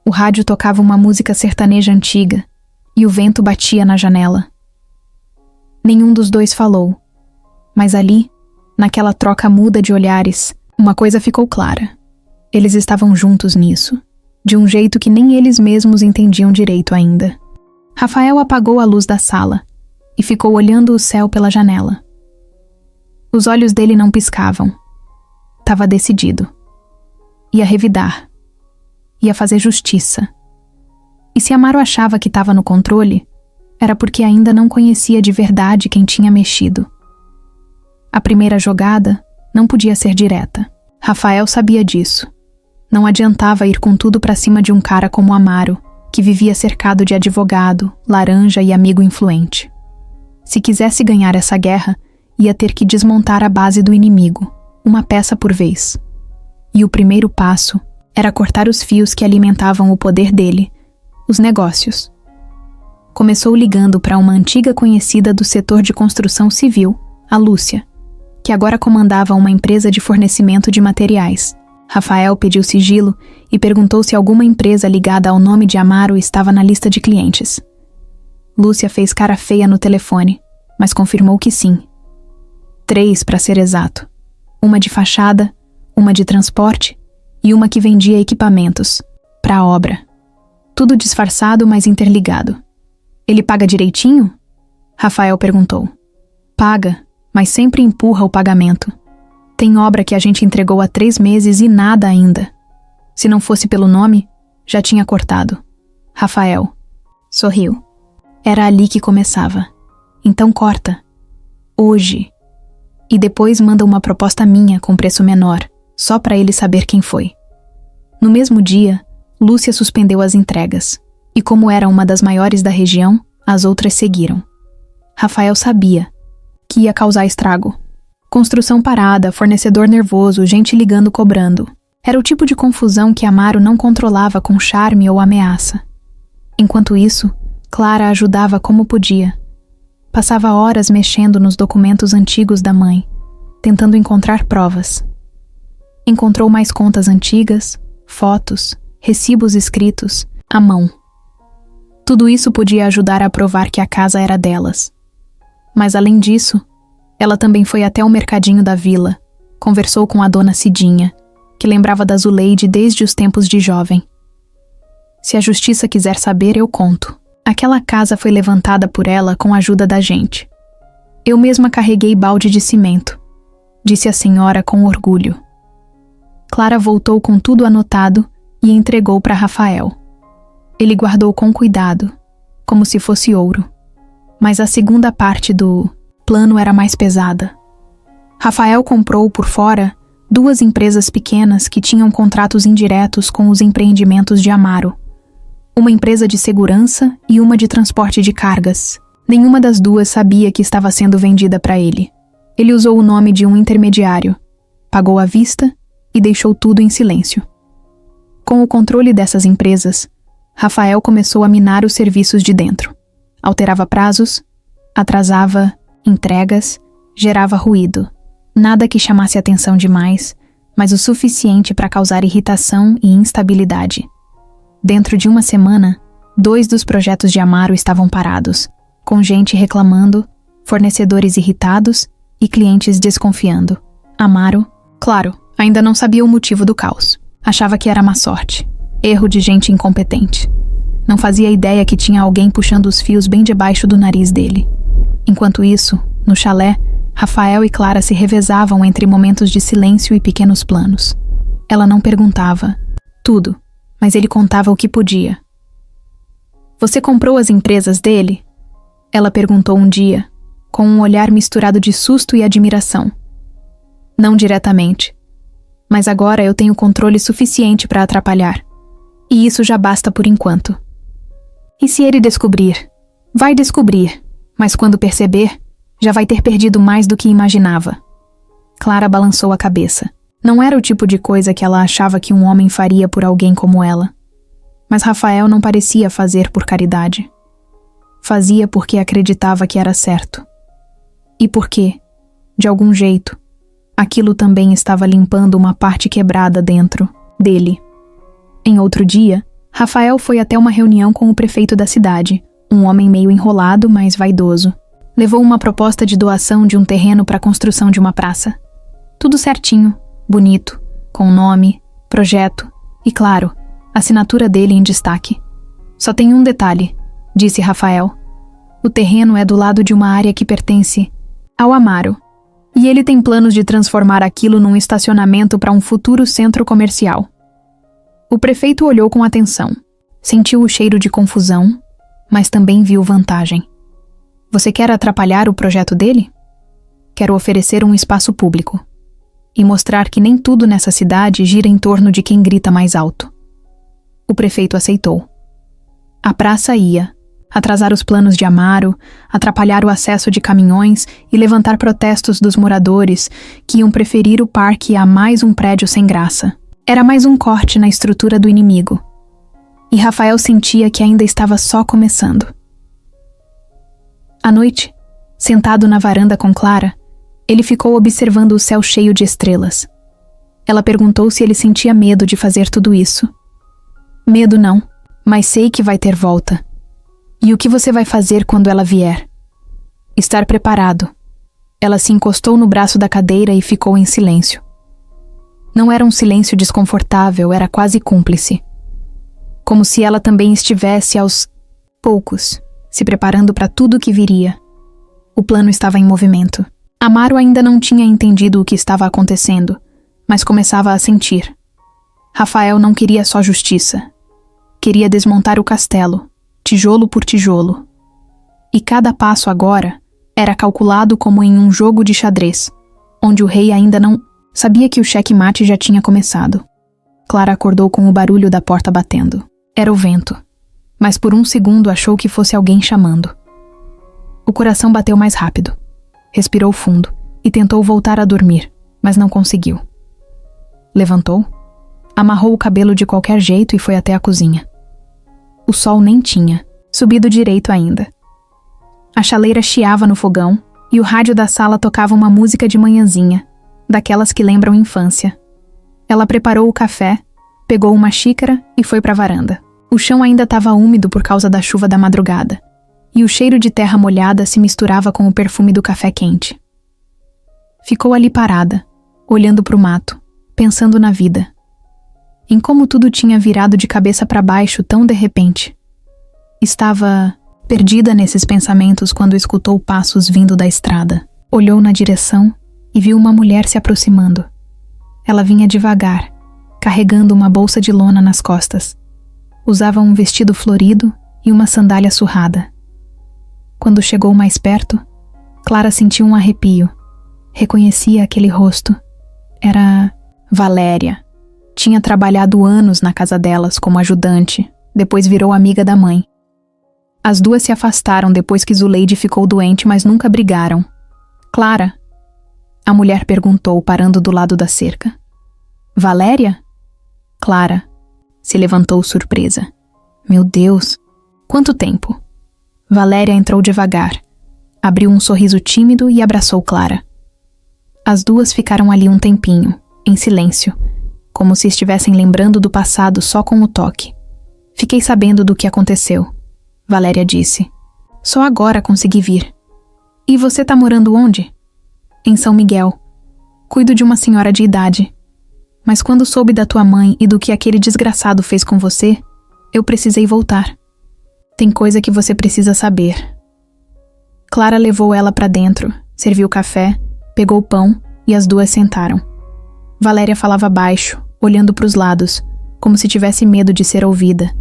O rádio tocava uma música sertaneja antiga e o vento batia na janela. Nenhum dos 2 falou, mas ali, naquela troca muda de olhares, uma coisa ficou clara. Eles estavam juntos nisso, de um jeito que nem eles mesmos entendiam direito ainda. Rafael apagou a luz da sala e ficou olhando o céu pela janela. Os olhos dele não piscavam. Tava decidido. Ia revidar. Ia fazer justiça. E se Amaro achava que estava no controle, era porque ainda não conhecia de verdade quem tinha mexido. A primeira jogada não podia ser direta. Rafael sabia disso. Não adiantava ir com tudo pra cima de um cara como Amaro, que vivia cercado de advogado, laranja e amigo influente. Se quisesse ganhar essa guerra, ia ter que desmontar a base do inimigo, uma peça por vez. E o primeiro passo era cortar os fios que alimentavam o poder dele, os negócios. Começou ligando para uma antiga conhecida do setor de construção civil, a Lúcia, que agora comandava uma empresa de fornecimento de materiais. Rafael pediu sigilo e perguntou se alguma empresa ligada ao nome de Amaro estava na lista de clientes. Lúcia fez cara feia no telefone, mas confirmou que sim. 3, para ser exato. Uma de fachada, uma de transporte e uma que vendia equipamentos para a obra. Tudo disfarçado, mas interligado. Ele paga direitinho? Rafael perguntou. Paga, mas sempre empurra o pagamento. Tem obra que a gente entregou há 3 meses e nada ainda. Se não fosse pelo nome, já tinha cortado. Rafael sorriu. Era ali que começava. Então corta. Hoje. E depois manda uma proposta minha com preço menor, só para ele saber quem foi. No mesmo dia, Lúcia suspendeu as entregas. E como era uma das maiores da região, as outras seguiram. Rafael sabia que ia causar estrago. Construção parada, fornecedor nervoso, gente ligando cobrando. Era o tipo de confusão que Amaro não controlava com charme ou ameaça. Enquanto isso, Clara ajudava como podia. Passava horas mexendo nos documentos antigos da mãe, tentando encontrar provas. Encontrou mais contas antigas, fotos, recibos escritos, à mão. Tudo isso podia ajudar a provar que a casa era delas. Mas além disso, ela também foi até o mercadinho da vila, conversou com a dona Cidinha, que lembrava da Zuleide desde os tempos de jovem. Se a justiça quiser saber, eu conto. Aquela casa foi levantada por ela com a ajuda da gente. Eu mesma carreguei balde de cimento, disse a senhora com orgulho. Clara voltou com tudo anotado e entregou para Rafael. Ele guardou com cuidado, como se fosse ouro. Mas a segunda parte do plano era mais pesada. Rafael comprou por fora 2 empresas pequenas que tinham contratos indiretos com os empreendimentos de Amaro. Uma empresa de segurança e uma de transporte de cargas. Nenhuma das 2 sabia que estava sendo vendida para ele. Ele usou o nome de um intermediário, pagou à vista e deixou tudo em silêncio. Com o controle dessas empresas, Rafael começou a minar os serviços de dentro. Alterava prazos, atrasava entregas, gerava ruído. Nada que chamasse atenção demais, mas o suficiente para causar irritação e instabilidade. Dentro de uma semana, 2 dos projetos de Amaro estavam parados, com gente reclamando, fornecedores irritados e clientes desconfiando. Amaro, claro, ainda não sabia o motivo do caos. Achava que era má sorte, erro de gente incompetente. Não fazia ideia que tinha alguém puxando os fios bem debaixo do nariz dele. Enquanto isso, no chalé, Rafael e Clara se revezavam entre momentos de silêncio e pequenos planos. Ela não perguntava tudo, mas ele contava o que podia. Você comprou as empresas dele? Ela perguntou um dia, com um olhar misturado de susto e admiração. Não diretamente. Mas agora eu tenho controle suficiente para atrapalhar. E isso já basta por enquanto. E se ele descobrir? Vai descobrir, mas quando perceber, já vai ter perdido mais do que imaginava. Clara balançou a cabeça. Não era o tipo de coisa que ela achava que um homem faria por alguém como ela. Mas Rafael não parecia fazer por caridade. Fazia porque acreditava que era certo. E porque, de algum jeito, aquilo também estava limpando uma parte quebrada dentro dele. Em outro dia, Rafael foi até uma reunião com o prefeito da cidade, um homem meio enrolado, mas vaidoso. Levou uma proposta de doação de um terreno para a construção de uma praça. Tudo certinho, bonito, com nome, projeto e, claro, assinatura dele em destaque. Só tem um detalhe, disse Rafael. O terreno é do lado de uma área que pertence ao Amaro, e ele tem planos de transformar aquilo num estacionamento para um futuro centro comercial. O prefeito olhou com atenção, sentiu o cheiro de confusão, mas também viu vantagem. Você quer atrapalhar o projeto dele? Quero oferecer um espaço público e mostrar que nem tudo nessa cidade gira em torno de quem grita mais alto. O prefeito aceitou. A praça ia atrasar os planos de Amaro, atrapalhar o acesso de caminhões e levantar protestos dos moradores que iam preferir o parque a mais um prédio sem graça. Era mais um corte na estrutura do inimigo. E Rafael sentia que ainda estava só começando. À noite, sentado na varanda com Clara, ele ficou observando o céu cheio de estrelas. Ela perguntou se ele sentia medo de fazer tudo isso. Medo não, mas sei que vai ter volta. E o que você vai fazer quando ela vier? Estar preparado. Ela se encostou no braço da cadeira e ficou em silêncio. Não era um silêncio desconfortável, era quase cúmplice. como se ela também estivesse aos poucos, se preparando para tudo o que viria. O plano estava em movimento. Amaro ainda não tinha entendido o que estava acontecendo, mas começava a sentir. Rafael não queria só justiça. Queria desmontar o castelo, tijolo por tijolo. E cada passo agora era calculado como em um jogo de xadrez, onde o rei ainda não sabia que o xeque-mate já tinha começado. Clara acordou com o barulho da porta batendo. Era o vento, mas por um segundo achou que fosse alguém chamando. O coração bateu mais rápido. Respirou fundo e tentou voltar a dormir, mas não conseguiu. Levantou, amarrou o cabelo de qualquer jeito e foi até a cozinha. O sol nem tinha subido direito ainda. A chaleira chiava no fogão e o rádio da sala tocava uma música de manhãzinha, daquelas que lembram infância. Ela preparou o café, pegou uma xícara e foi para a varanda. O chão ainda estava úmido por causa da chuva da madrugada, e o cheiro de terra molhada se misturava com o perfume do café quente. Ficou ali parada, olhando para o mato, pensando na vida. Em como tudo tinha virado de cabeça para baixo tão de repente. Estava perdida nesses pensamentos quando escutou passos vindo da estrada. Olhou na direção e viu uma mulher se aproximando. Ela vinha devagar, carregando uma bolsa de lona nas costas. Usava um vestido florido e uma sandália surrada. Quando chegou mais perto, Clara sentiu um arrepio. Reconhecia aquele rosto. Era Valéria. Tinha trabalhado anos na casa delas como ajudante, depois virou amiga da mãe. As duas se afastaram depois que Zuleide ficou doente, mas nunca brigaram. Clara? A mulher perguntou, parando do lado da cerca. Valéria? Clara se levantou surpresa. Meu Deus, quanto tempo? Valéria entrou devagar, abriu um sorriso tímido e abraçou Clara. As duas ficaram ali um tempinho, em silêncio, como se estivessem lembrando do passado só com o toque. Fiquei sabendo do que aconteceu, Valéria disse. Só agora consegui vir. E você tá morando onde? Em São Miguel. Cuido de uma senhora de idade. Mas quando soube da tua mãe e do que aquele desgraçado fez com você, eu precisei voltar. Tem coisa que você precisa saber. Clara levou ela para dentro, serviu café, pegou o pão e as duas sentaram. Valéria falava baixo, olhando para os lados, como se tivesse medo de ser ouvida.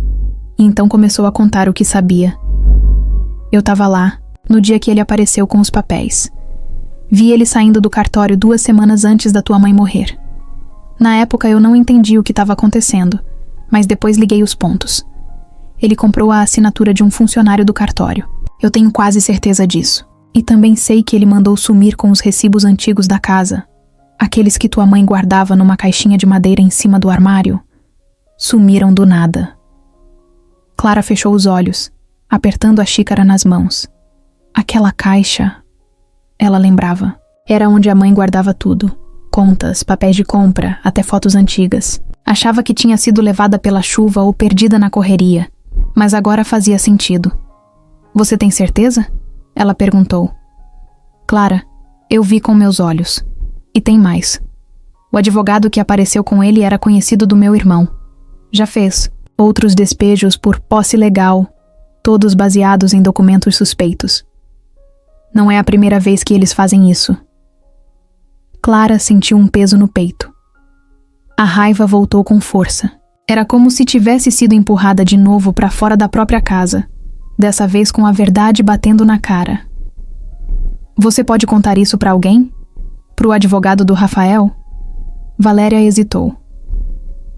E então começou a contar o que sabia. Eu estava lá, no dia que ele apareceu com os papéis. Vi ele saindo do cartório 2 semanas antes da tua mãe morrer. Na época eu não entendi o que estava acontecendo, mas depois liguei os pontos. Ele comprou a assinatura de um funcionário do cartório. Eu tenho quase certeza disso. E também sei que ele mandou sumir com os recibos antigos da casa. Aqueles que tua mãe guardava numa caixinha de madeira em cima do armário. Sumiram do nada. Clara fechou os olhos, apertando a xícara nas mãos. Aquela caixa, ela lembrava, era onde a mãe guardava tudo. Contas, papéis de compra, até fotos antigas. Achava que tinha sido levada pela chuva ou perdida na correria, mas agora fazia sentido. Você tem certeza? Ela perguntou. Clara, eu vi com meus olhos. E tem mais. O advogado que apareceu com ele era conhecido do meu irmão. Já fez outros despejos por posse ilegal, todos baseados em documentos suspeitos. Não é a primeira vez que eles fazem isso. Clara sentiu um peso no peito. A raiva voltou com força. Era como se tivesse sido empurrada de novo para fora da própria casa, dessa vez com a verdade batendo na cara. Você pode contar isso para alguém? Pro advogado do Rafael? Valéria hesitou.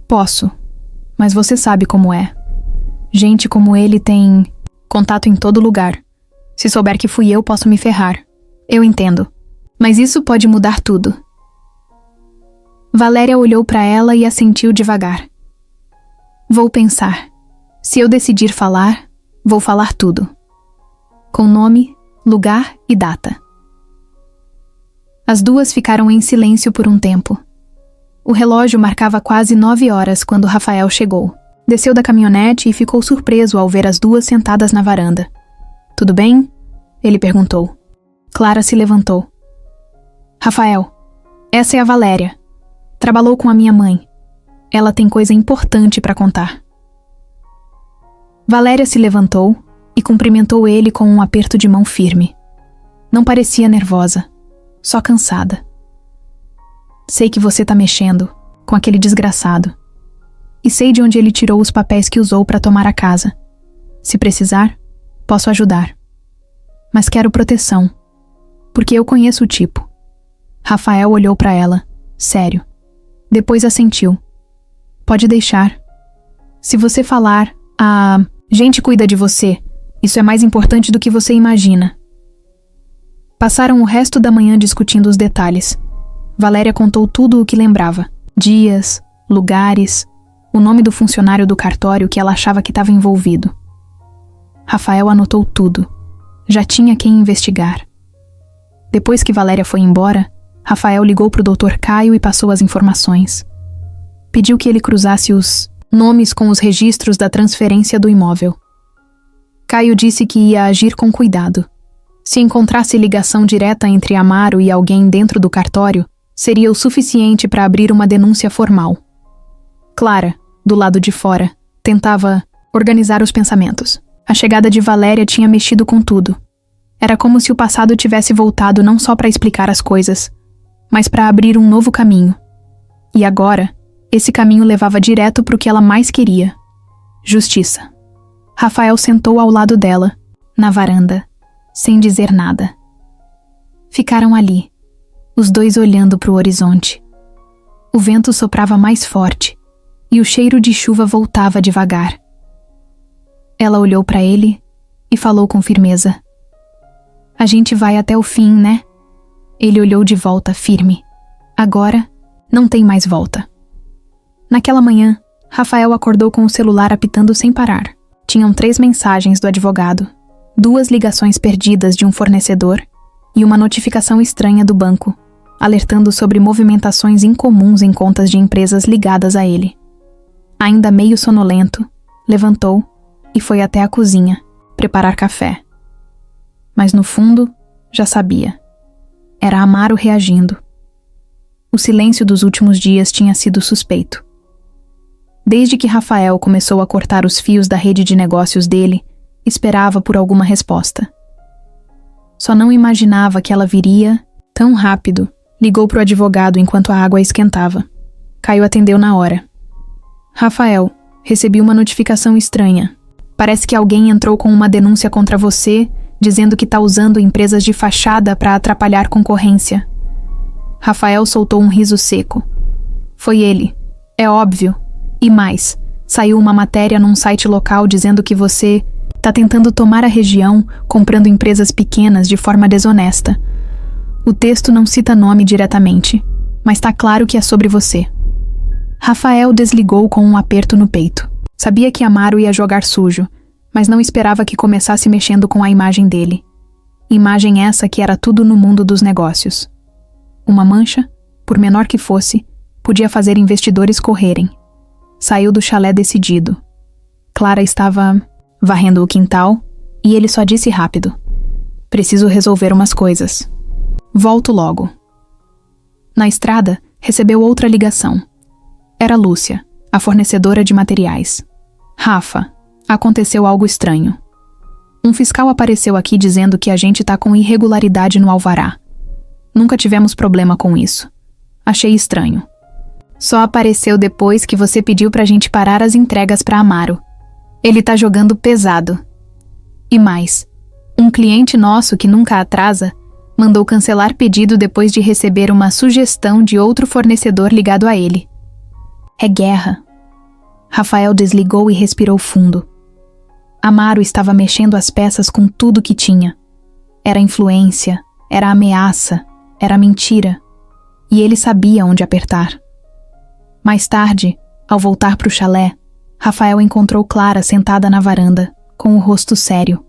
Posso, mas você sabe como é. Gente como ele tem contato em todo lugar. Se souber que fui eu, posso me ferrar. Eu entendo. Mas isso pode mudar tudo. Valéria olhou para ela e assentiu devagar. Vou pensar. Se eu decidir falar, vou falar tudo. Com nome, lugar e data. As duas ficaram em silêncio por um tempo. O relógio marcava quase 9 horas quando Rafael chegou. Desceu da caminhonete e ficou surpreso ao ver as duas sentadas na varanda. Tudo bem? Ele perguntou. Clara se levantou. Rafael, essa é a Valéria. Trabalhou com a minha mãe. Ela tem coisa importante para contar. Valéria se levantou e cumprimentou ele com um aperto de mão firme. Não parecia nervosa, só cansada. Sei que você tá mexendo com aquele desgraçado. E sei de onde ele tirou os papéis que usou para tomar a casa. Se precisar, posso ajudar. Mas quero proteção, porque eu conheço o tipo. Rafael olhou para ela, sério. Depois assentiu. Pode deixar. Se você falar, a gente cuida de você, isso é mais importante do que você imagina. Passaram o resto da manhã discutindo os detalhes. Valéria contou tudo o que lembrava. Dias, lugares, o nome do funcionário do cartório que ela achava que estava envolvido. Rafael anotou tudo. Já tinha quem investigar. Depois que Valéria foi embora, Rafael ligou para o Dr. Caio e passou as informações. Pediu que ele cruzasse os nomes com os registros da transferência do imóvel. Caio disse que ia agir com cuidado. Se encontrasse ligação direta entre Amaro e alguém dentro do cartório, seria o suficiente para abrir uma denúncia formal. Clara, do lado de fora, tentava organizar os pensamentos. A chegada de Valéria tinha mexido com tudo. Era como se o passado tivesse voltado não só para explicar as coisas, mas para abrir um novo caminho. E agora, esse caminho levava direto para o que ela mais queria: justiça. Rafael sentou ao lado dela, na varanda, sem dizer nada. Ficaram ali, os dois olhando para o horizonte. O vento soprava mais forte e o cheiro de chuva voltava devagar. Ela olhou para ele e falou com firmeza: a gente vai até o fim, né? Ele olhou de volta, firme. Agora, não tem mais volta. Naquela manhã, Rafael acordou com o celular apitando sem parar. Tinham 3 mensagens do advogado, 2 ligações perdidas de um fornecedor e uma notificação estranha do banco, alertando sobre movimentações incomuns em contas de empresas ligadas a ele. Ainda meio sonolento, levantou e foi até a cozinha, preparar café. Mas no fundo, já sabia. Era Amaro reagindo. O silêncio dos últimos dias tinha sido suspeito. Desde que Rafael começou a cortar os fios da rede de negócios dele, esperava por alguma resposta. Só não imaginava que ela viria tão rápido. Ligou pro advogado enquanto a água esquentava. Caio atendeu na hora. Rafael, recebi uma notificação estranha. Parece que alguém entrou com uma denúncia contra você, dizendo que tá usando empresas de fachada para atrapalhar concorrência. Rafael soltou um riso seco. Foi ele. É óbvio. E mais, saiu uma matéria num site local dizendo que você tá tentando tomar a região comprando empresas pequenas de forma desonesta. O texto não cita nome diretamente, mas tá claro que é sobre você. Rafael desligou com um aperto no peito. Sabia que Amaro ia jogar sujo, mas não esperava que começasse mexendo com a imagem dele. Imagem essa que era tudo no mundo dos negócios. Uma mancha, por menor que fosse, podia fazer investidores correrem. Saiu do chalé decidido. Clara estava varrendo o quintal e ele só disse rápido: preciso resolver umas coisas. Volto logo. Na estrada, recebeu outra ligação. Era Lúcia, a fornecedora de materiais. Rafa, aconteceu algo estranho. Um fiscal apareceu aqui dizendo que a gente tá com irregularidade no alvará. Nunca tivemos problema com isso. Achei estranho. Só apareceu depois que você pediu pra gente parar as entregas pra Amaro. Ele tá jogando pesado. E mais, um cliente nosso que nunca atrasa mandou cancelar pedido depois de receber uma sugestão de outro fornecedor ligado a ele. É guerra. Rafael desligou e respirou fundo. Amaro estava mexendo as peças com tudo que tinha. Era influência, era ameaça, era mentira. E ele sabia onde apertar. Mais tarde, ao voltar para o chalé, Rafael encontrou Clara sentada na varanda, com o rosto sério.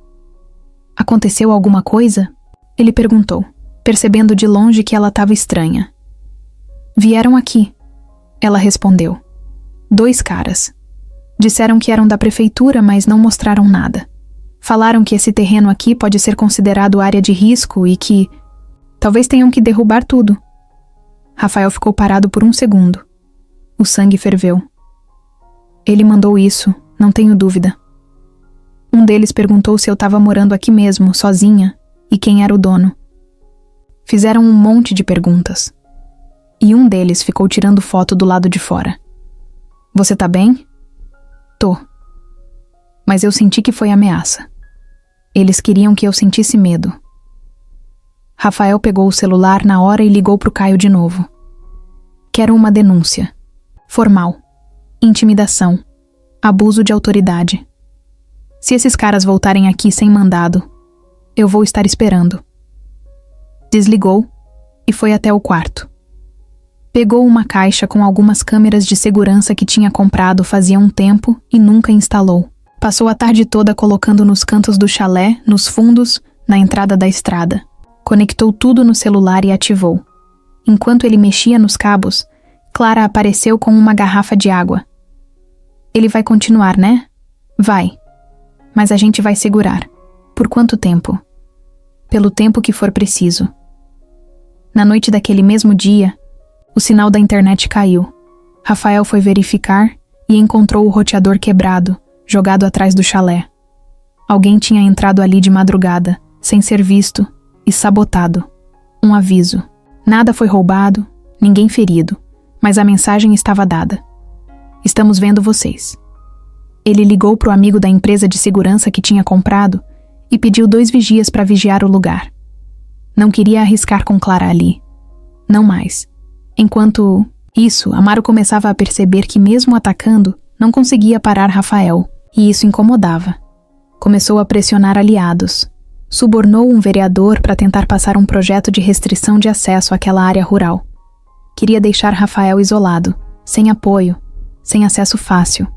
Aconteceu alguma coisa? Ele perguntou, percebendo de longe que ela estava estranha. Vieram aqui, ela respondeu. 2 caras. Disseram que eram da prefeitura, mas não mostraram nada. Falaram que esse terreno aqui pode ser considerado área de risco e que talvez tenham que derrubar tudo. Rafael ficou parado por um segundo. O sangue ferveu. Ele mandou isso, não tenho dúvida. Um deles perguntou se eu estava morando aqui mesmo, sozinha, e quem era o dono. Fizeram um monte de perguntas. E um deles ficou tirando foto do lado de fora. Você tá bem? Tô. Mas eu senti que foi ameaça. Eles queriam que eu sentisse medo. Rafael pegou o celular na hora e ligou pro Caio de novo. Quero uma denúncia. Formal. Intimidação. Abuso de autoridade. Se esses caras voltarem aqui sem mandado, eu vou estar esperando. Desligou e foi até o quarto. Pegou uma caixa com algumas câmeras de segurança que tinha comprado fazia um tempo e nunca instalou. Passou a tarde toda colocando nos cantos do chalé, nos fundos, na entrada da estrada. Conectou tudo no celular e ativou. Enquanto ele mexia nos cabos, Clara apareceu com uma garrafa de água. Ele vai continuar, né? Vai. Mas a gente vai segurar. Por quanto tempo? Pelo tempo que for preciso. Na noite daquele mesmo dia, o sinal da internet caiu. Rafael foi verificar e encontrou o roteador quebrado, jogado atrás do chalé. Alguém tinha entrado ali de madrugada, sem ser visto, e sabotado. Um aviso. Nada foi roubado, ninguém ferido, mas a mensagem estava dada. Estamos vendo vocês. Ele ligou pro amigo da empresa de segurança que tinha comprado e pediu 2 vigias para vigiar o lugar. Não queria arriscar com Clara ali. Não mais. Enquanto isso, Amaro começava a perceber que mesmo atacando, não conseguia parar Rafael, e isso incomodava. Começou a pressionar aliados. Subornou um vereador para tentar passar um projeto de restrição de acesso àquela área rural. Queria deixar Rafael isolado, sem apoio, sem acesso fácil.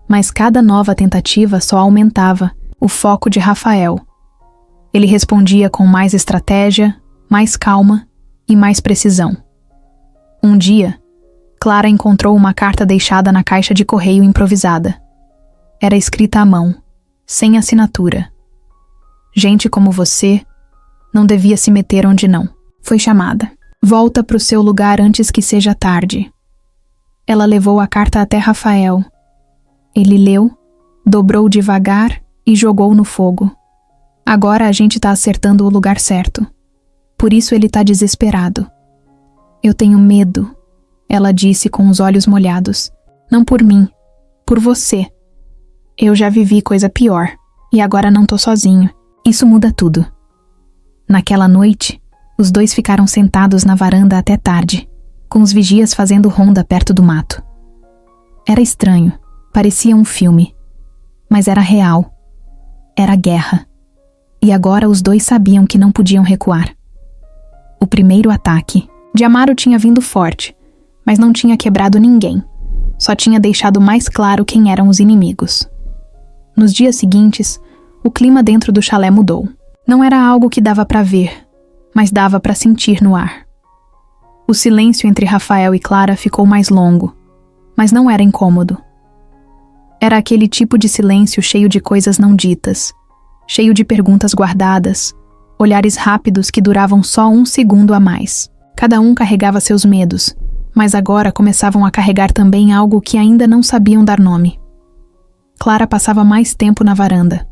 Mas cada nova tentativa só aumentava o foco de Rafael. Ele respondia com mais estratégia, mais calma e mais precisão. Um dia, Clara encontrou uma carta deixada na caixa de correio improvisada. Era escrita à mão, sem assinatura. Gente como você não devia se meter onde não. Foi chamada. Volta pro seu lugar antes que seja tarde. Ela levou a carta até Rafael. Ele leu, dobrou devagar e jogou no fogo. Agora a gente tá acertando o lugar certo. Por isso ele tá desesperado. Eu tenho medo, ela disse com os olhos molhados. Não por mim, por você. Eu já vivi coisa pior, e agora não tô sozinho. Isso muda tudo. Naquela noite, os 2 ficaram sentados na varanda até tarde, com os vigias fazendo ronda perto do mato. Era estranho, parecia um filme, mas era real. Era guerra. E agora os 2 sabiam que não podiam recuar. O primeiro ataque de Amaro tinha vindo forte, mas não tinha quebrado ninguém. Só tinha deixado mais claro quem eram os inimigos. Nos dias seguintes, o clima dentro do chalé mudou. Não era algo que dava para ver, mas dava para sentir no ar. O silêncio entre Rafael e Clara ficou mais longo, mas não era incômodo. Era aquele tipo de silêncio cheio de coisas não ditas, cheio de perguntas guardadas, olhares rápidos que duravam só 1 segundo a mais. Cada um carregava seus medos, mas agora começavam a carregar também algo que ainda não sabiam dar nome. Clara passava mais tempo na varanda.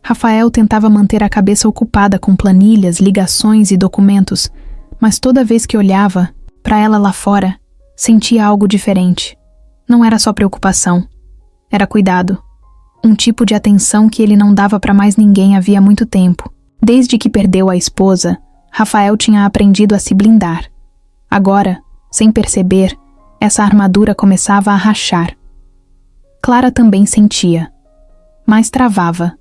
Rafael tentava manter a cabeça ocupada com planilhas, ligações e documentos, mas toda vez que olhava para ela lá fora, sentia algo diferente. Não era só preocupação, era cuidado. Um tipo de atenção que ele não dava para mais ninguém havia muito tempo. Desde que perdeu a esposa, Rafael tinha aprendido a se blindar. Agora, sem perceber, essa armadura começava a rachar. Clara também sentia, mas travava.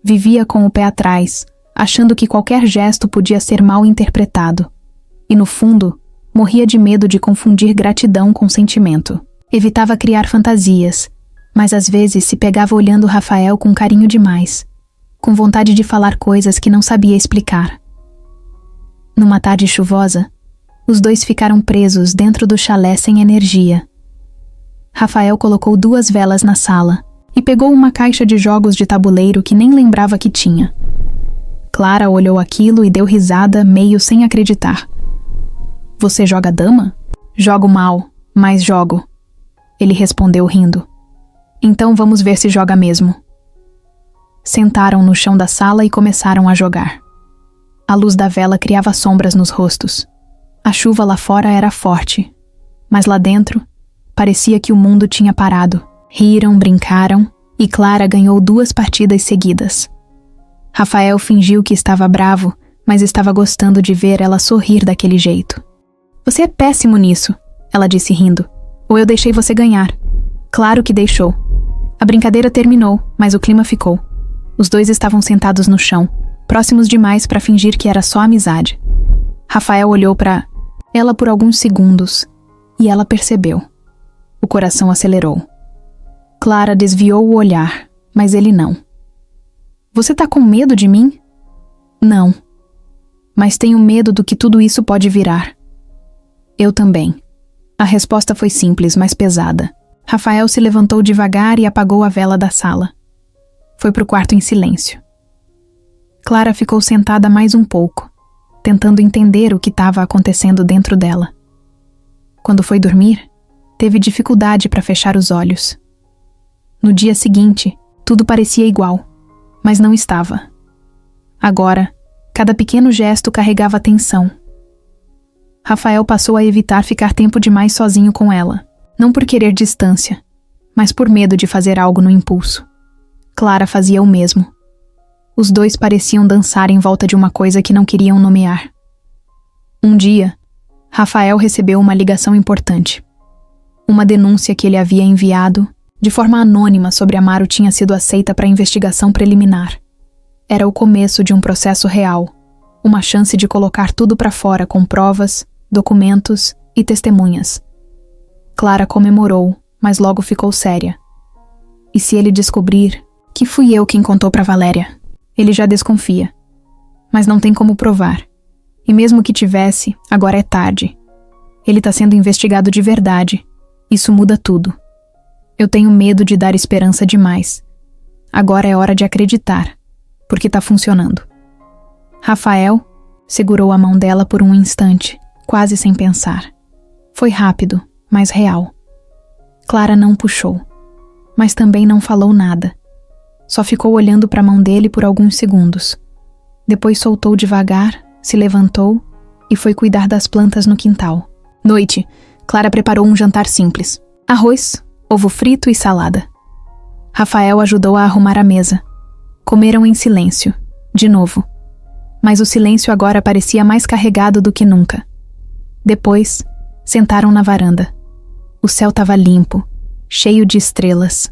Vivia com o pé atrás, achando que qualquer gesto podia ser mal interpretado. E no fundo, morria de medo de confundir gratidão com sentimento. Evitava criar fantasias, mas às vezes se pegava olhando Rafael com carinho demais, com vontade de falar coisas que não sabia explicar. Numa tarde chuvosa, os 2 ficaram presos dentro do chalé sem energia. Rafael colocou 2 velas na sala e pegou uma caixa de jogos de tabuleiro que nem lembrava que tinha. Clara olhou aquilo e deu risada, meio sem acreditar. Você joga dama? Jogo mal, mas jogo. Ele respondeu rindo. Então vamos ver se joga mesmo. sentaram no chão da sala e começaram a jogar. A luz da vela criava sombras nos rostos. A chuva lá fora era forte, mas lá dentro parecia que o mundo tinha parado. Riram, brincaram e Clara ganhou 2 partidas seguidas. Rafael fingiu que estava bravo, mas estava gostando de ver ela sorrir daquele jeito. Você é péssimo nisso, ela disse rindo. Ou eu deixei você ganhar. Claro que deixou. A brincadeira terminou, mas o clima ficou. Os dois estavam sentados no chão, próximos demais para fingir que era só amizade. Rafael olhou para ela por alguns segundos e ela percebeu. O coração acelerou. Clara desviou o olhar, mas ele não. Você tá com medo de mim? Não. Mas tenho medo do que tudo isso pode virar. Eu também. A resposta foi simples, mas pesada. Rafael se levantou devagar e apagou a vela da sala. Foi pro quarto em silêncio. Clara ficou sentada mais um pouco, tentando entender o que estava acontecendo dentro dela. Quando foi dormir, teve dificuldade para fechar os olhos. No dia seguinte, tudo parecia igual, mas não estava. Agora, cada pequeno gesto carregava tensão. Rafael passou a evitar ficar tempo demais sozinho com ela, não por querer distância, mas por medo de fazer algo no impulso. Clara fazia o mesmo. Os dois pareciam dançar em volta de uma coisa que não queriam nomear. Um dia, Rafael recebeu uma ligação importante. Uma denúncia que ele havia enviado, de forma anônima, sobre Amaro tinha sido aceita para investigação preliminar. Era o começo de um processo real, uma chance de colocar tudo para fora com provas, documentos e testemunhas. Clara comemorou, mas logo ficou séria. E se ele descobrir que fui eu quem contou para Valéria? Ele já desconfia. Mas não tem como provar. E mesmo que tivesse, agora é tarde. Ele tá sendo investigado de verdade. Isso muda tudo. Eu tenho medo de dar esperança demais. Agora é hora de acreditar, porque tá funcionando. Rafael segurou a mão dela por um instante, quase sem pensar. Foi rápido, mas real. Clara não puxou, mas também não falou nada. Só ficou olhando para a mão dele por alguns segundos. Depois soltou devagar, se levantou e foi cuidar das plantas no quintal. Noite, Clara preparou um jantar simples. Arroz, ovo frito e salada. Rafael ajudou a arrumar a mesa. Comeram em silêncio, de novo. Mas o silêncio agora parecia mais carregado do que nunca. Depois, sentaram na varanda. O céu estava limpo, cheio de estrelas.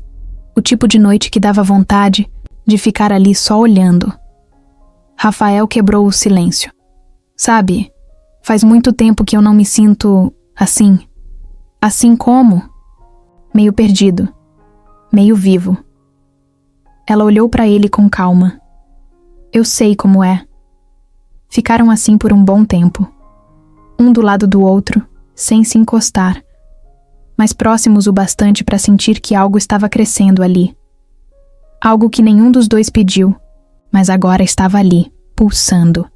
O tipo de noite que dava vontade de ficar ali só olhando. Rafael quebrou o silêncio. Sabe, faz muito tempo que eu não me sinto assim. Assim como? Meio perdido. Meio vivo. Ela olhou para ele com calma. Eu sei como é. Ficaram assim por um bom tempo. Um do lado do outro, sem se encostar, mas próximos o bastante para sentir que algo estava crescendo ali. Algo que nenhum dos dois pediu, mas agora estava ali, pulsando.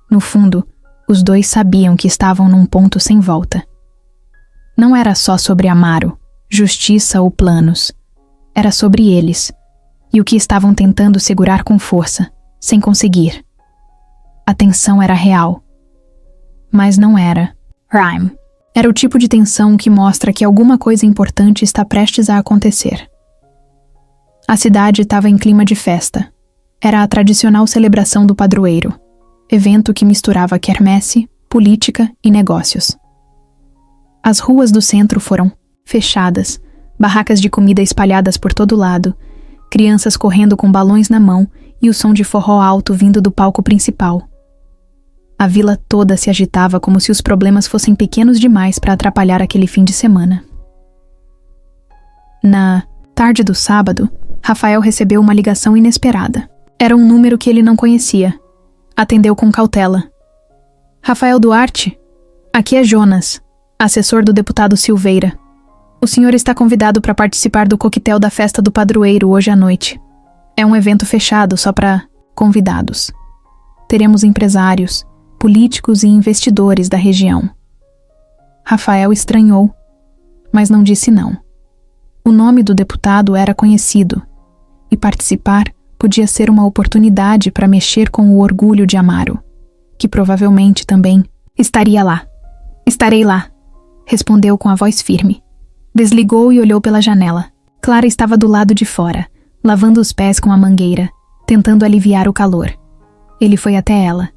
No fundo, os dois sabiam que estavam num ponto sem volta. Não era só sobre Amaro, justiça ou planos. Era sobre eles, e o que estavam tentando segurar com força, sem conseguir. A tensão era real. Mas não era Rhyme. Era o tipo de tensão que mostra que alguma coisa importante está prestes a acontecer. A cidade estava em clima de festa. Era a tradicional celebração do padroeiro, evento que misturava quermesse, política e negócios. As ruas do centro foram fechadas, barracas de comida espalhadas por todo lado, crianças correndo com balões na mão e o som de forró alto vindo do palco principal. A vila toda se agitava como se os problemas fossem pequenos demais para atrapalhar aquele fim de semana. Na tarde do sábado, Rafael recebeu uma ligação inesperada. Era um número que ele não conhecia. Atendeu com cautela. Rafael Duarte? Aqui é Jonas, assessor do deputado Silveira. O senhor está convidado para participar do coquetel da festa do padroeiro hoje à noite. É um evento fechado só para convidados. Teremos empresários, políticos e investidores da região. Rafael estranhou, mas não disse não. O nome do deputado era conhecido, e participar podia ser uma oportunidade para mexer com o orgulho de Amaro, que provavelmente também estaria lá. Estarei lá, respondeu com a voz firme. Desligou e olhou pela janela. Clara estava do lado de fora, lavando os pés com a mangueira, tentando aliviar o calor. Ele foi até ela.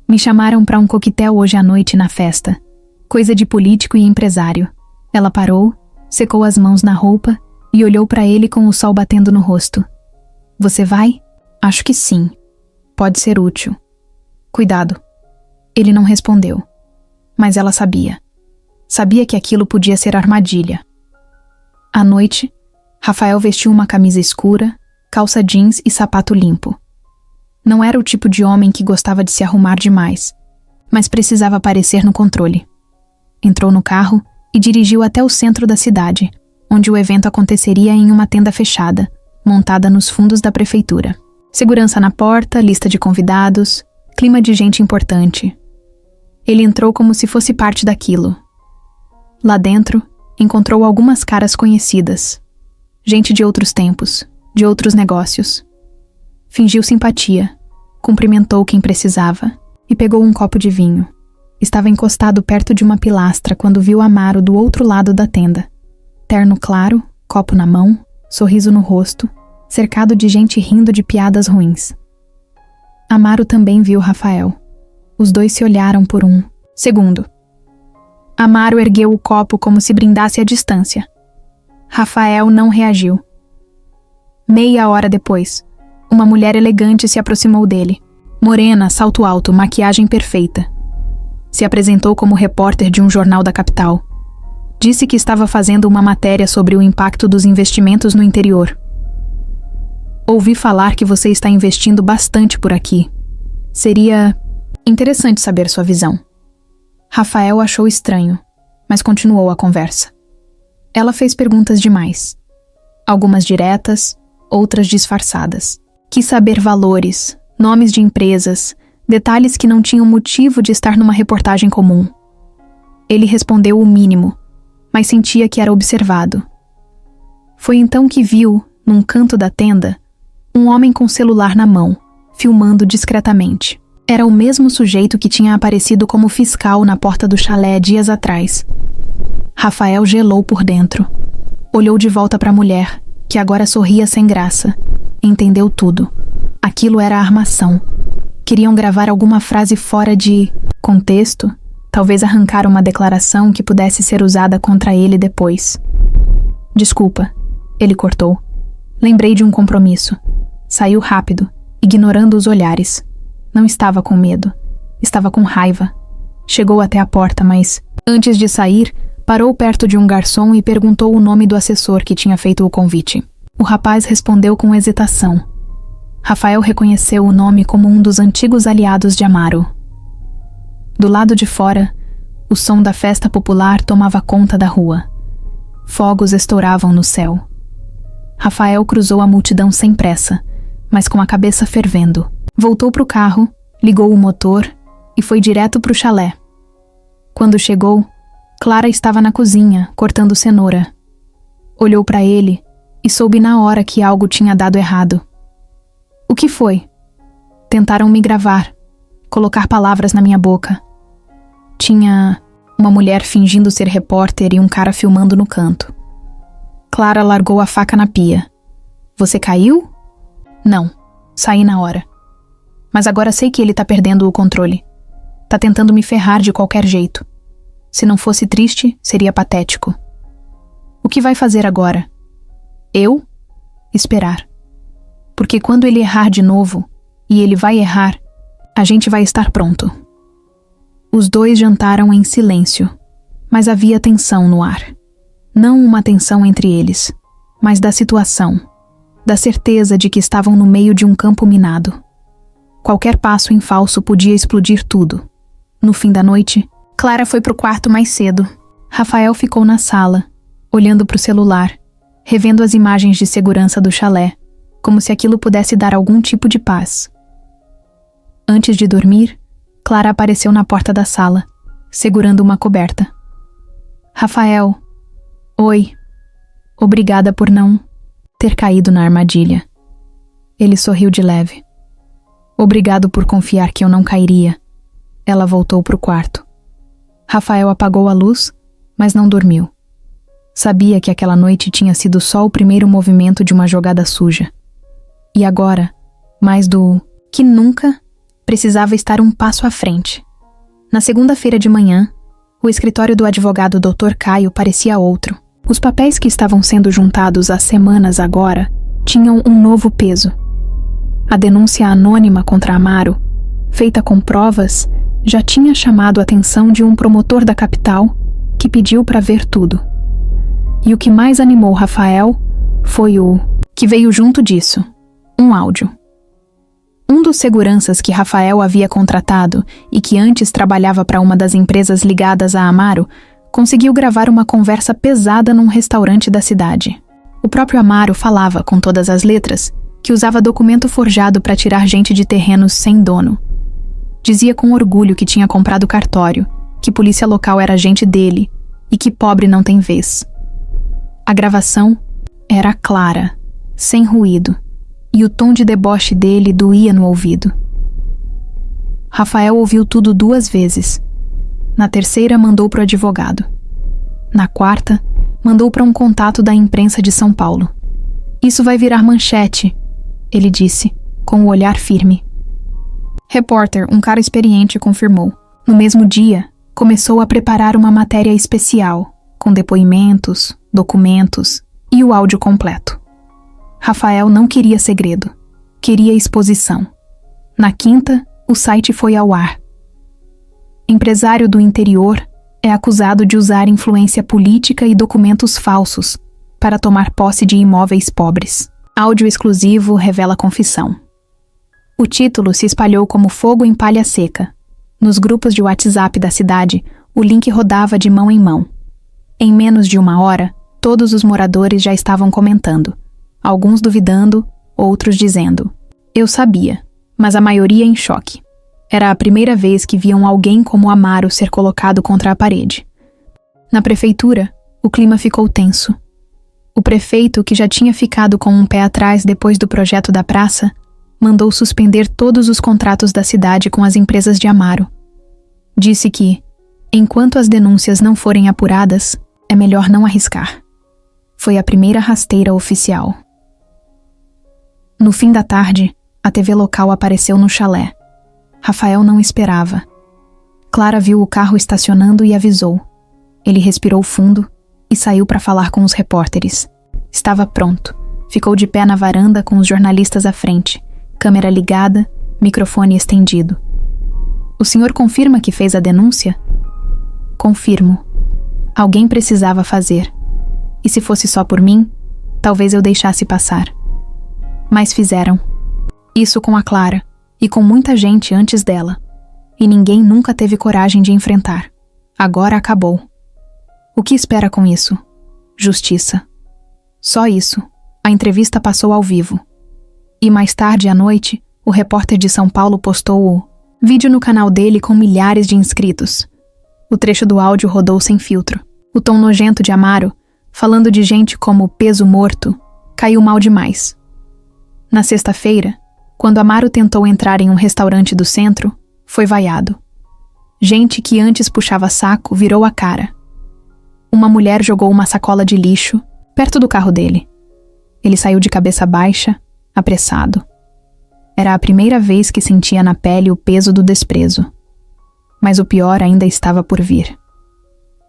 Me chamaram para um coquetel hoje à noite na festa. Coisa de político e empresário. Ela parou, secou as mãos na roupa e olhou para ele com o sol batendo no rosto. Você vai? Acho que sim. Pode ser útil. Cuidado. Ele não respondeu. Mas ela sabia. Sabia que aquilo podia ser armadilha. À noite, Rafael vestiu uma camisa escura, calça jeans e sapato limpo. Não era o tipo de homem que gostava de se arrumar demais, mas precisava aparecer no controle. Entrou no carro e dirigiu até o centro da cidade, onde o evento aconteceria em uma tenda fechada, montada nos fundos da prefeitura. Segurança na porta, lista de convidados, clima de gente importante. Ele entrou como se fosse parte daquilo. Lá dentro, encontrou algumas caras conhecidas. Gente de outros tempos, de outros negócios. Fingiu simpatia, cumprimentou quem precisava e pegou um copo de vinho. Estava encostado perto de uma pilastra quando viu Amaro do outro lado da tenda. Terno claro, copo na mão, sorriso no rosto, cercado de gente rindo de piadas ruins. Amaro também viu Rafael. Os dois se olharam por um segundo. Amaro ergueu o copo como se brindasse à distância. Rafael não reagiu. Meia hora depois, uma mulher elegante se aproximou dele. Morena, salto alto, maquiagem perfeita. Se apresentou como repórter de um jornal da capital. Disse que estava fazendo uma matéria sobre o impacto dos investimentos no interior. Ouvi falar que você está investindo bastante por aqui. Seria interessante saber sua visão. Rafael achou estranho, mas continuou a conversa. Ela fez perguntas demais. Algumas diretas, outras disfarçadas. Quis saber valores, nomes de empresas, detalhes que não tinham motivo de estar numa reportagem comum. Ele respondeu o mínimo, mas sentia que era observado. Foi então que viu, num canto da tenda, um homem com celular na mão, filmando discretamente. Era o mesmo sujeito que tinha aparecido como fiscal na porta do chalé dias atrás. Rafael gelou por dentro. Olhou de volta para a mulher, que agora sorria sem graça. Entendeu tudo. Aquilo era armação. Queriam gravar alguma frase fora de contexto, talvez arrancar uma declaração que pudesse ser usada contra ele depois. Desculpa, ele cortou. Lembrei de um compromisso. Saiu rápido, ignorando os olhares. Não estava com medo. Estava com raiva. Chegou até a porta, mas, antes de sair, parou perto de um garçom e perguntou o nome do assessor que tinha feito o convite. O rapaz respondeu com hesitação. Rafael reconheceu o nome como um dos antigos aliados de Amaro. Do lado de fora, o som da festa popular tomava conta da rua. Fogos estouravam no céu. Rafael cruzou a multidão sem pressa, mas com a cabeça fervendo. Voltou para o carro, ligou o motor e foi direto para o chalé. Quando chegou, Clara estava na cozinha, cortando cenoura. Olhou para ele e soube na hora que algo tinha dado errado. O que foi? Tentaram me gravar, colocar palavras na minha boca. Tinha uma mulher fingindo ser repórter e um cara filmando no canto. Clara largou a faca na pia. Você caiu? Não, saí na hora. Mas agora sei que ele tá perdendo o controle. Tá tentando me ferrar de qualquer jeito. Se não fosse triste, seria patético. O que vai fazer agora? Eu? Esperar. Porque quando ele errar de novo, e ele vai errar, a gente vai estar pronto. Os dois jantaram em silêncio, mas havia tensão no ar. Não uma tensão entre eles, mas da situação, da certeza de que estavam no meio de um campo minado. Qualquer passo em falso podia explodir tudo. No fim da noite, Clara foi pro quarto mais cedo. Rafael ficou na sala, olhando pro celular, revendo as imagens de segurança do chalé, como se aquilo pudesse dar algum tipo de paz. Antes de dormir, Clara apareceu na porta da sala, segurando uma coberta. Rafael, oi. Obrigada por não ter caído na armadilha. Ele sorriu de leve. Obrigado por confiar que eu não cairia. Ela voltou para o quarto. Rafael apagou a luz, mas não dormiu. Sabia que aquela noite tinha sido só o primeiro movimento de uma jogada suja. E agora, mais do que nunca, precisava estar um passo à frente. Na segunda-feira de manhã, o escritório do advogado Dr. Caio parecia outro. Os papéis que estavam sendo juntados há semanas agora tinham um novo peso. A denúncia anônima contra Amaro, feita com provas, já tinha chamado a atenção de um promotor da capital que pediu para ver tudo. E o que mais animou Rafael foi o que veio junto disso, um áudio. Um dos seguranças que Rafael havia contratado e que antes trabalhava para uma das empresas ligadas a Amaro, conseguiu gravar uma conversa pesada num restaurante da cidade. O próprio Amaro falava, com todas as letras, que usava documento forjado para tirar gente de terrenos sem dono. Dizia com orgulho que tinha comprado cartório, que polícia local era gente dele e que pobre não tem vez. A gravação era clara, sem ruído, e o tom de deboche dele doía no ouvido. Rafael ouviu tudo 2 vezes. Na terceira, mandou para o advogado. Na quarta, mandou para um contato da imprensa de São Paulo. Isso vai virar manchete, ele disse, com o olhar firme. Repórter, um cara experiente, confirmou. No mesmo dia, começou a preparar uma matéria especial, com depoimentos, documentos e o áudio completo. Rafael não queria segredo, queria exposição. Na quinta, o site foi ao ar. Empresário do interior é acusado de usar influência política e documentos falsos para tomar posse de imóveis pobres. Áudio exclusivo revela confissão. O título se espalhou como fogo em palha seca. Nos grupos de WhatsApp da cidade, o link rodava de mão em mão. Em menos de 1 hora, todos os moradores já estavam comentando. Alguns duvidando, outros dizendo: eu sabia, mas a maioria em choque. Era a primeira vez que viam alguém como Amaro ser colocado contra a parede. Na prefeitura, o clima ficou tenso. O prefeito, que já tinha ficado com um pé atrás depois do projeto da praça, mandou suspender todos os contratos da cidade com as empresas de Amaro. Disse que, enquanto as denúncias não forem apuradas, é melhor não arriscar. Foi a primeira rasteira oficial. No fim da tarde, a TV local apareceu no chalé. Rafael não esperava. Clara viu o carro estacionando e avisou. Ele respirou fundo e saiu para falar com os repórteres. Estava pronto. Ficou de pé na varanda com os jornalistas à frente, câmera ligada, microfone estendido. O senhor confirma que fez a denúncia? Confirmo. Alguém precisava fazer. E se fosse só por mim, talvez eu deixasse passar. Mas fizeram. Isso com a Clara, e com muita gente antes dela. E ninguém nunca teve coragem de enfrentar. Agora acabou. O que espera com isso? Justiça. Só isso. A entrevista passou ao vivo. E mais tarde à noite, o repórter de São Paulo postou o vídeo no canal dele com milhares de inscritos. O trecho do áudio rodou sem filtro. O tom nojento de Amaro, falando de gente como peso morto, caiu mal demais. Na sexta-feira, quando Amaro tentou entrar em um restaurante do centro, foi vaiado. Gente que antes puxava saco virou a cara. Uma mulher jogou uma sacola de lixo perto do carro dele. Ele saiu de cabeça baixa, apressado. Era a primeira vez que sentia na pele o peso do desprezo. Mas o pior ainda estava por vir.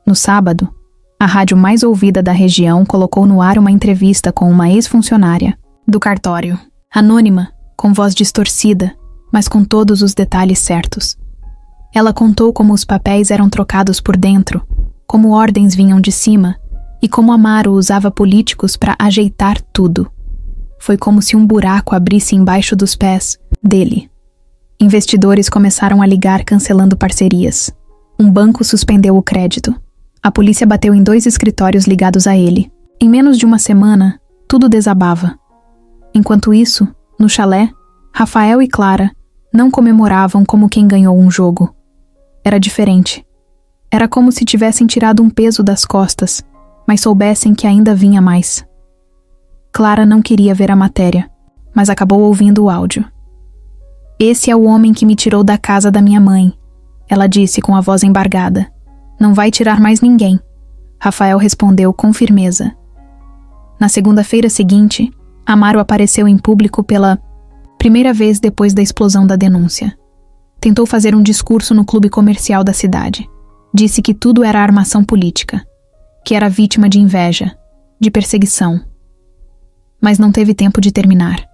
No sábado, a rádio mais ouvida da região colocou no ar uma entrevista com uma ex-funcionária do cartório, anônima, com voz distorcida, mas com todos os detalhes certos. Ela contou como os papéis eram trocados por dentro, como ordens vinham de cima e como Amaro usava políticos para ajeitar tudo. Foi como se um buraco abrisse embaixo dos pés dele. Investidores começaram a ligar cancelando parcerias. Um banco suspendeu o crédito. A polícia bateu em 2 escritórios ligados a ele. Em menos de 1 semana, tudo desabava. Enquanto isso, no chalé, Rafael e Clara não comemoravam como quem ganhou um jogo. Era diferente. Era como se tivessem tirado um peso das costas, mas soubessem que ainda vinha mais. Clara não queria ver a matéria, mas acabou ouvindo o áudio. "Esse é o homem que me tirou da casa da minha mãe", ela disse com a voz embargada. "Não vai tirar mais ninguém", Rafael respondeu com firmeza. Na segunda-feira seguinte, Amaro apareceu em público pela primeira vez depois da explosão da denúncia. Tentou fazer um discurso no clube comercial da cidade. Disse que tudo era armação política, que era vítima de inveja, de perseguição. Mas não teve tempo de terminar.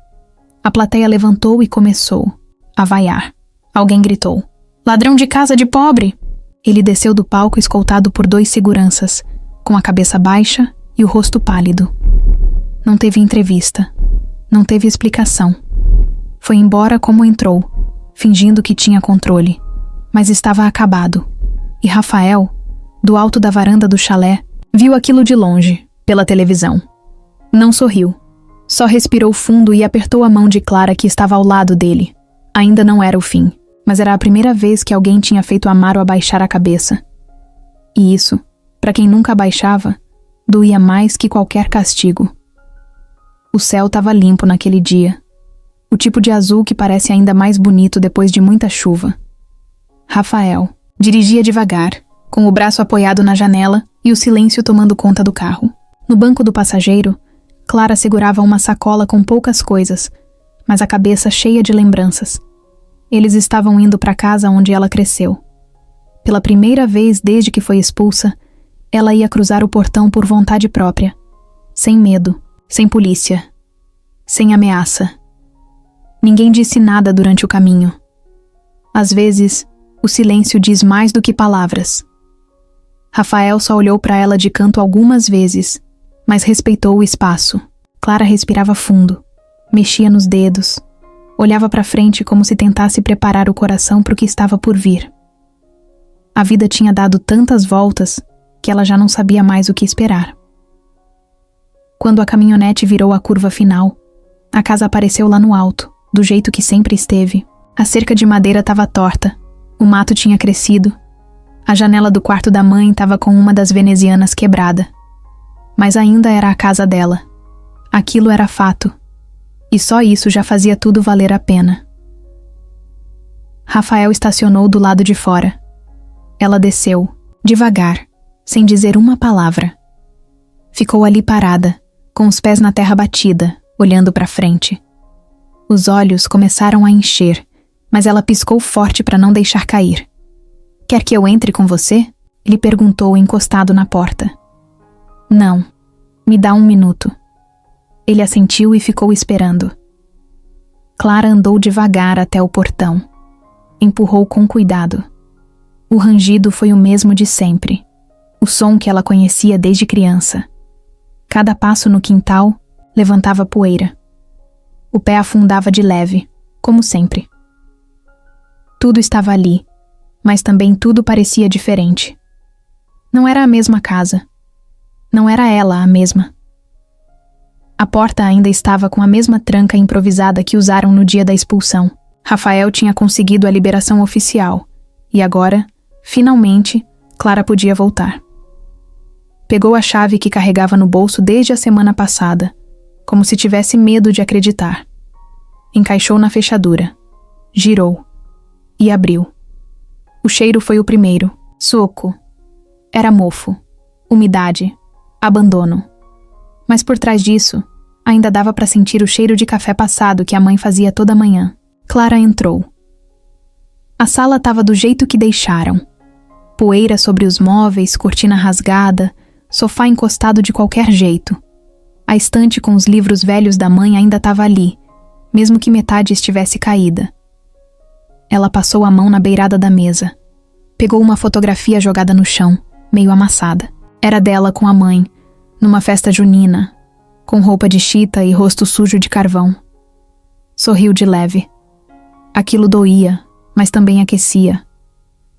A plateia levantou e começou a vaiar. Alguém gritou: "Ladrão de casa de pobre!" Ele desceu do palco escoltado por 2 seguranças, com a cabeça baixa e o rosto pálido. Não teve entrevista. Não teve explicação. Foi embora como entrou, fingindo que tinha controle, mas estava acabado. E Rafael, do alto da varanda do chalé, viu aquilo de longe, pela televisão. Não sorriu. Só respirou fundo e apertou a mão de Clara, que estava ao lado dele. Ainda não era o fim, mas era a primeira vez que alguém tinha feito Amaro abaixar a cabeça. E isso, para quem nunca abaixava, doía mais que qualquer castigo. O céu estava limpo naquele dia. O tipo de azul que parece ainda mais bonito depois de muita chuva. Rafael dirigia devagar, com o braço apoiado na janela e o silêncio tomando conta do carro. No banco do passageiro, Clara segurava uma sacola com poucas coisas, mas a cabeça cheia de lembranças. Eles estavam indo para a casa onde ela cresceu. Pela primeira vez desde que foi expulsa, ela ia cruzar o portão por vontade própria, sem medo, sem polícia, sem ameaça. Ninguém disse nada durante o caminho. Às vezes, o silêncio diz mais do que palavras. Rafael só olhou para ela de canto algumas vezes, mas respeitou o espaço. Clara respirava fundo, mexia nos dedos, olhava para frente como se tentasse preparar o coração para o que estava por vir. A vida tinha dado tantas voltas que ela já não sabia mais o que esperar. Quando a caminhonete virou a curva final, a casa apareceu lá no alto, do jeito que sempre esteve. A cerca de madeira estava torta, o mato tinha crescido, a janela do quarto da mãe estava com uma das venezianas quebrada. Mas ainda era a casa dela. Aquilo era fato. E só isso já fazia tudo valer a pena. Rafael estacionou do lado de fora. Ela desceu, devagar, sem dizer uma palavra. Ficou ali parada, com os pés na terra batida, olhando para frente. Os olhos começaram a encher, mas ela piscou forte para não deixar cair. "Quer que eu entre com você?" Ele perguntou, encostado na porta. "Não, me dá 1 minuto." Ele assentiu e ficou esperando. Clara andou devagar até o portão. Empurrou com cuidado. O rangido foi o mesmo de sempre, o som que ela conhecia desde criança. Cada passo no quintal levantava poeira. O pé afundava de leve, como sempre. Tudo estava ali, mas também tudo parecia diferente. Não era a mesma casa. Não era ela a mesma. A porta ainda estava com a mesma tranca improvisada que usaram no dia da expulsão. Rafael tinha conseguido a liberação oficial, e agora, finalmente, Clara podia voltar. Pegou a chave que carregava no bolso desde a semana passada, como se tivesse medo de acreditar. Encaixou na fechadura, girou e abriu. O cheiro foi o primeiro, soco. Era mofo, umidade, abandono. Mas por trás disso, ainda dava para sentir o cheiro de café passado que a mãe fazia toda manhã. Clara entrou. A sala estava do jeito que deixaram. Poeira sobre os móveis, cortina rasgada, sofá encostado de qualquer jeito. A estante com os livros velhos da mãe ainda estava ali, mesmo que metade estivesse caída. Ela passou a mão na beirada da mesa. Pegou uma fotografia jogada no chão, meio amassada. Era dela com a mãe, numa festa junina, com roupa de chita e rosto sujo de carvão. Sorriu de leve. Aquilo doía, mas também aquecia.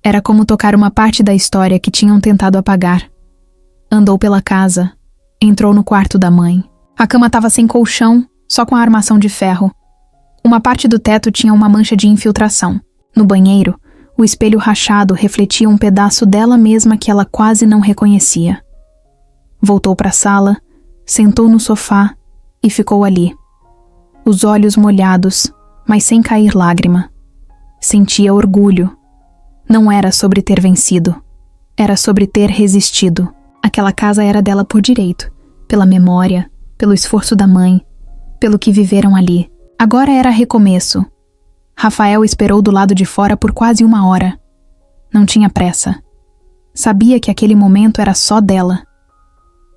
Era como tocar uma parte da história que tinham tentado apagar. Andou pela casa, entrou no quarto da mãe. A cama estava sem colchão, só com a armação de ferro. Uma parte do teto tinha uma mancha de infiltração. No banheiro, o espelho rachado refletia um pedaço dela mesma que ela quase não reconhecia. Voltou para a sala, sentou no sofá e ficou ali. os olhos molhados, mas sem cair lágrima. Sentia orgulho. Não era sobre ter vencido. Era sobre ter resistido. Aquela casa era dela por direito, pela memória, pelo esforço da mãe, pelo que viveram ali. Agora era recomeço. Rafael esperou do lado de fora por quase 1 hora. Não tinha pressa. Sabia que aquele momento era só dela.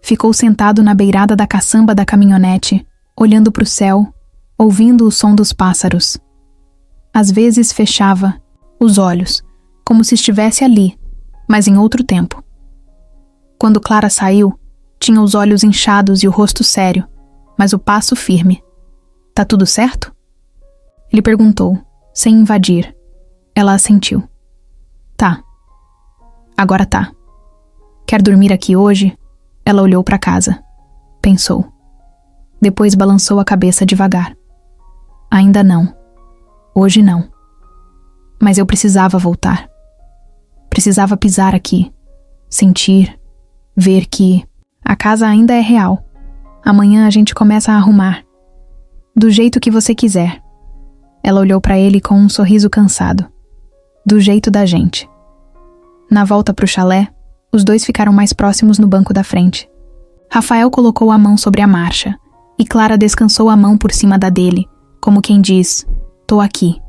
Ficou sentado na beirada da caçamba da caminhonete, olhando para o céu, ouvindo o som dos pássaros. Às vezes fechava os olhos, como se estivesse ali, mas em outro tempo. Quando Clara saiu, tinha os olhos inchados e o rosto sério, mas o passo firme. Tá tudo certo? Ele perguntou, sem invadir. Ela assentiu. Tá. Agora tá. Quer dormir aqui hoje? Ela olhou para casa. Pensou. Depois balançou a cabeça devagar. Ainda não. Hoje não. Mas eu precisava voltar. Precisava pisar aqui. Sentir. Ver que a casa ainda é real. Amanhã a gente começa a arrumar. Do jeito que você quiser. Ela olhou para ele com um sorriso cansado. Do jeito da gente. Na volta pro chalé, os dois ficaram mais próximos no banco da frente. Rafael colocou a mão sobre a marcha, e Clara descansou a mão por cima da dele, como quem diz, tô aqui.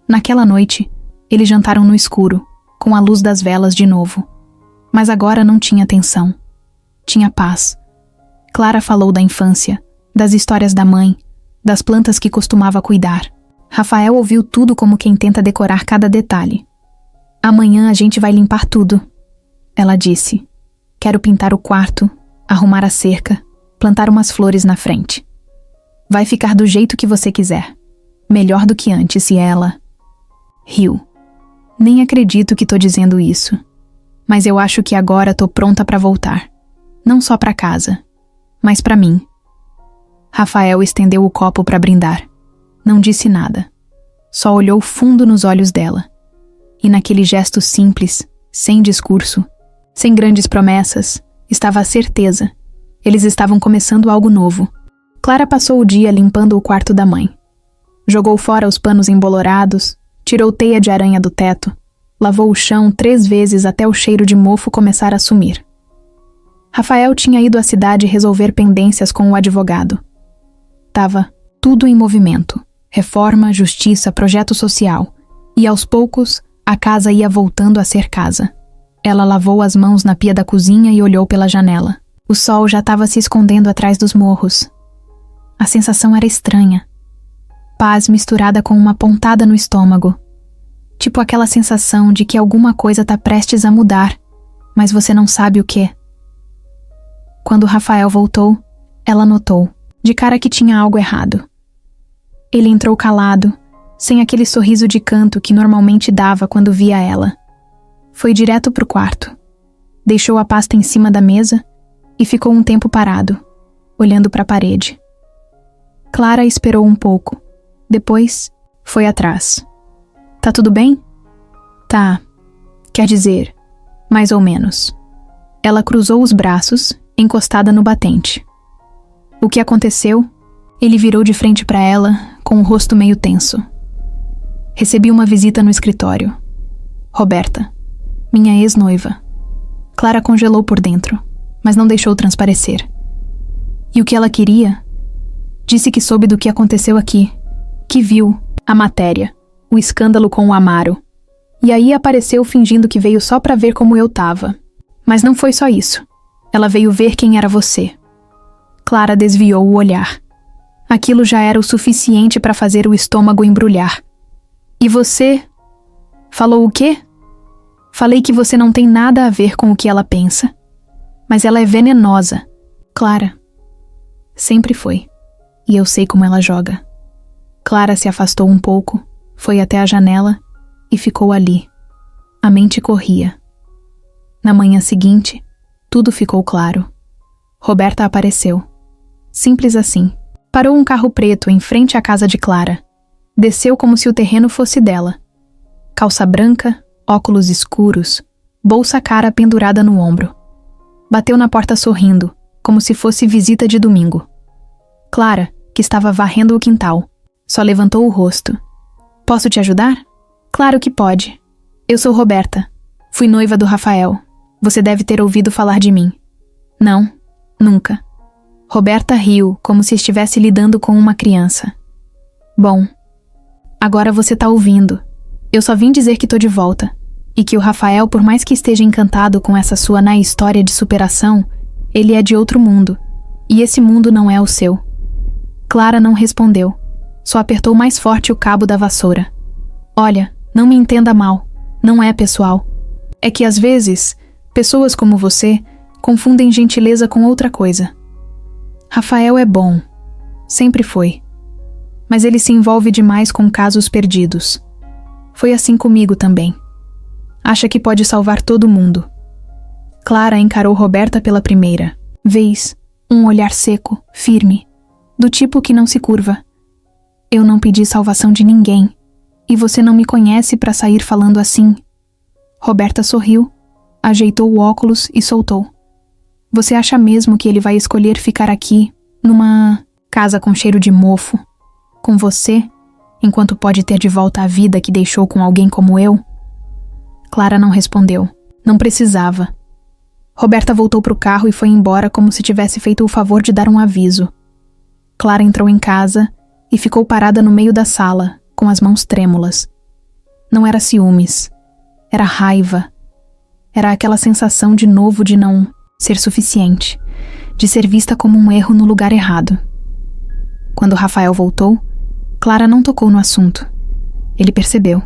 Naquela noite, eles jantaram no escuro, com a luz das velas de novo. Mas agora não tinha tensão. Tinha paz. Clara falou da infância, das histórias da mãe, das plantas que costumava cuidar. Rafael ouviu tudo como quem tenta decorar cada detalhe. Amanhã a gente vai limpar tudo, ela disse. Quero pintar o quarto, arrumar a cerca, plantar umas flores na frente. Vai ficar do jeito que você quiser. Melhor do que antes, se ela... Riu. Nem acredito que tô dizendo isso. Mas eu acho que agora tô pronta pra voltar. Não só pra casa, mas pra mim. Rafael estendeu o copo pra brindar. Não disse nada. Só olhou fundo nos olhos dela. E naquele gesto simples, sem discurso, sem grandes promessas, estava a certeza. Eles estavam começando algo novo. Clara passou o dia limpando o quarto da mãe. Jogou fora os panos embolorados, tirou teia de aranha do teto, lavou o chão 3 vezes até o cheiro de mofo começar a sumir. Rafael tinha ido à cidade resolver pendências com o advogado. Tava tudo em movimento. Reforma, justiça, projeto social. E aos poucos, a casa ia voltando a ser casa. Ela lavou as mãos na pia da cozinha e olhou pela janela. O sol já estava se escondendo atrás dos morros. A sensação era estranha. Paz misturada com uma pontada no estômago. Tipo aquela sensação de que alguma coisa tá prestes a mudar, mas você não sabe o quê. Quando Rafael voltou, ela notou, de cara, que tinha algo errado. Ele entrou calado, sem aquele sorriso de canto que normalmente dava quando via ela. Foi direto pro quarto. Deixou a pasta em cima da mesa e ficou um tempo parado, olhando para a parede. Clara esperou um pouco. Depois, foi atrás. Tá tudo bem? Tá. Quer dizer, mais ou menos. Ela cruzou os braços, encostada no batente. O que aconteceu? Ele virou de frente para ela, com o rosto meio tenso. Recebi uma visita no escritório. Roberta, minha ex-noiva. Clara congelou por dentro, mas não deixou transparecer. E o que ela queria? Disse que soube do que aconteceu aqui, que viu a matéria, o escândalo com o Amaro. E aí apareceu fingindo que veio só pra ver como eu tava. Mas não foi só isso. Ela veio ver quem era você. Clara desviou o olhar. Aquilo já era o suficiente para fazer o estômago embrulhar. E você... Falou o quê? Falei que você não tem nada a ver com o que ela pensa. Mas ela é venenosa. Clara. Sempre foi. E eu sei como ela joga. Clara se afastou um pouco, foi até a janela e ficou ali. A mente corria. Na manhã seguinte, tudo ficou claro. Roberta apareceu. Simples assim. Parou um carro preto em frente à casa de Clara. Desceu como se o terreno fosse dela. Calça branca, óculos escuros, bolsa cara pendurada no ombro. Bateu na porta sorrindo, como se fosse visita de domingo. Clara, que estava varrendo o quintal. Só levantou o rosto. Posso te ajudar? Claro que pode. Eu sou Roberta. Fui noiva do Rafael. Você deve ter ouvido falar de mim. Não, nunca. Roberta riu, como se estivesse lidando com uma criança. Bom, agora você tá ouvindo. Eu só vim dizer que tô de volta. E que o Rafael, por mais que esteja encantado com essa sua história de superação, ele é de outro mundo. E esse mundo não é o seu. Clara não respondeu. Só apertou mais forte o cabo da vassoura. Olha, não me entenda mal. Não é pessoal. É que às vezes, pessoas como você confundem gentileza com outra coisa. Rafael é bom. Sempre foi. Mas ele se envolve demais com casos perdidos. Foi assim comigo também. Acha que pode salvar todo mundo. Clara encarou Roberta pela primeira vez, um olhar seco, firme, do tipo que não se curva. Eu não pedi salvação de ninguém, e você não me conhece para sair falando assim. Roberta sorriu, ajeitou o óculos e soltou. Você acha mesmo que ele vai escolher ficar aqui, numa casa com cheiro de mofo, com você, enquanto pode ter de volta a vida que deixou com alguém como eu? Clara não respondeu. Não precisava. Roberta voltou para o carro e foi embora como se tivesse feito o favor de dar um aviso. Clara entrou em casa e ficou parada no meio da sala, com as mãos trêmulas. Não era ciúmes. Era raiva. Era aquela sensação de novo de não ser suficiente, de ser vista como um erro no lugar errado. Quando Rafael voltou, Clara não tocou no assunto. Ele percebeu.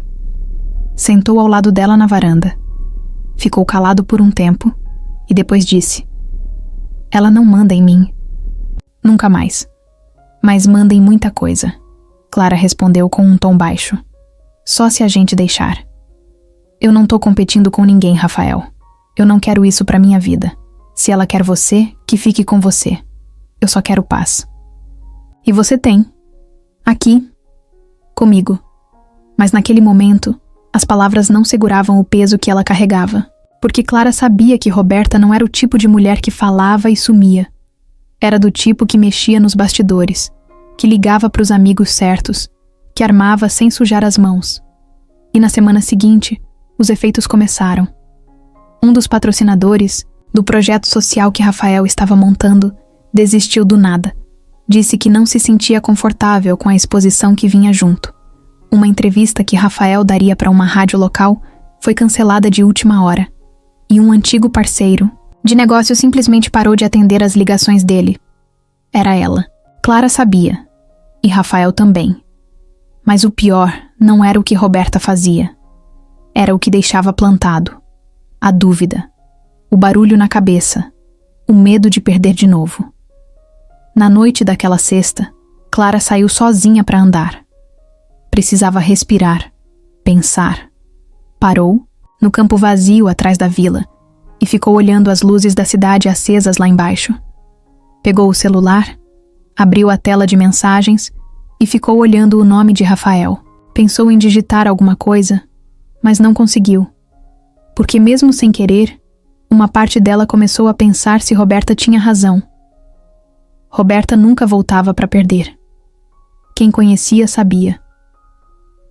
Sentou ao lado dela na varanda. Ficou calado por um tempo e depois disse: Ela não manda em mim. Nunca mais. Mas manda em muita coisa. Clara respondeu com um tom baixo. Só se a gente deixar. Eu não tô competindo com ninguém, Rafael. Eu não quero isso pra minha vida. Se ela quer você, que fique com você. Eu só quero paz. E você tem. Aqui. Comigo. Mas naquele momento, as palavras não seguravam o peso que ela carregava, porque Clara sabia que Roberta não era o tipo de mulher que falava e sumia. Era do tipo que mexia nos bastidores, que ligava para os amigos certos, que armava sem sujar as mãos. E na semana seguinte, os efeitos começaram. Um dos patrocinadores do projeto social que Rafael estava montando desistiu do nada. Disse que não se sentia confortável com a exposição que vinha junto. Uma entrevista que Rafael daria para uma rádio local foi cancelada de última hora. E um antigo parceiro de negócio simplesmente parou de atender as ligações dele. Era ela. Clara sabia. E Rafael também. Mas o pior não era o que Roberta fazia. Era o que deixava plantado. A dúvida. O barulho na cabeça. O medo de perder de novo. Na noite daquela sexta, Clara saiu sozinha para andar. Precisava respirar, pensar. Parou, no campo vazio atrás da vila, e ficou olhando as luzes da cidade acesas lá embaixo. Pegou o celular, abriu a tela de mensagens e ficou olhando o nome de Rafael. Pensou em digitar alguma coisa, mas não conseguiu. Porque mesmo sem querer, uma parte dela começou a pensar se Roberta tinha razão. Roberta nunca voltava para perder. Quem conhecia sabia.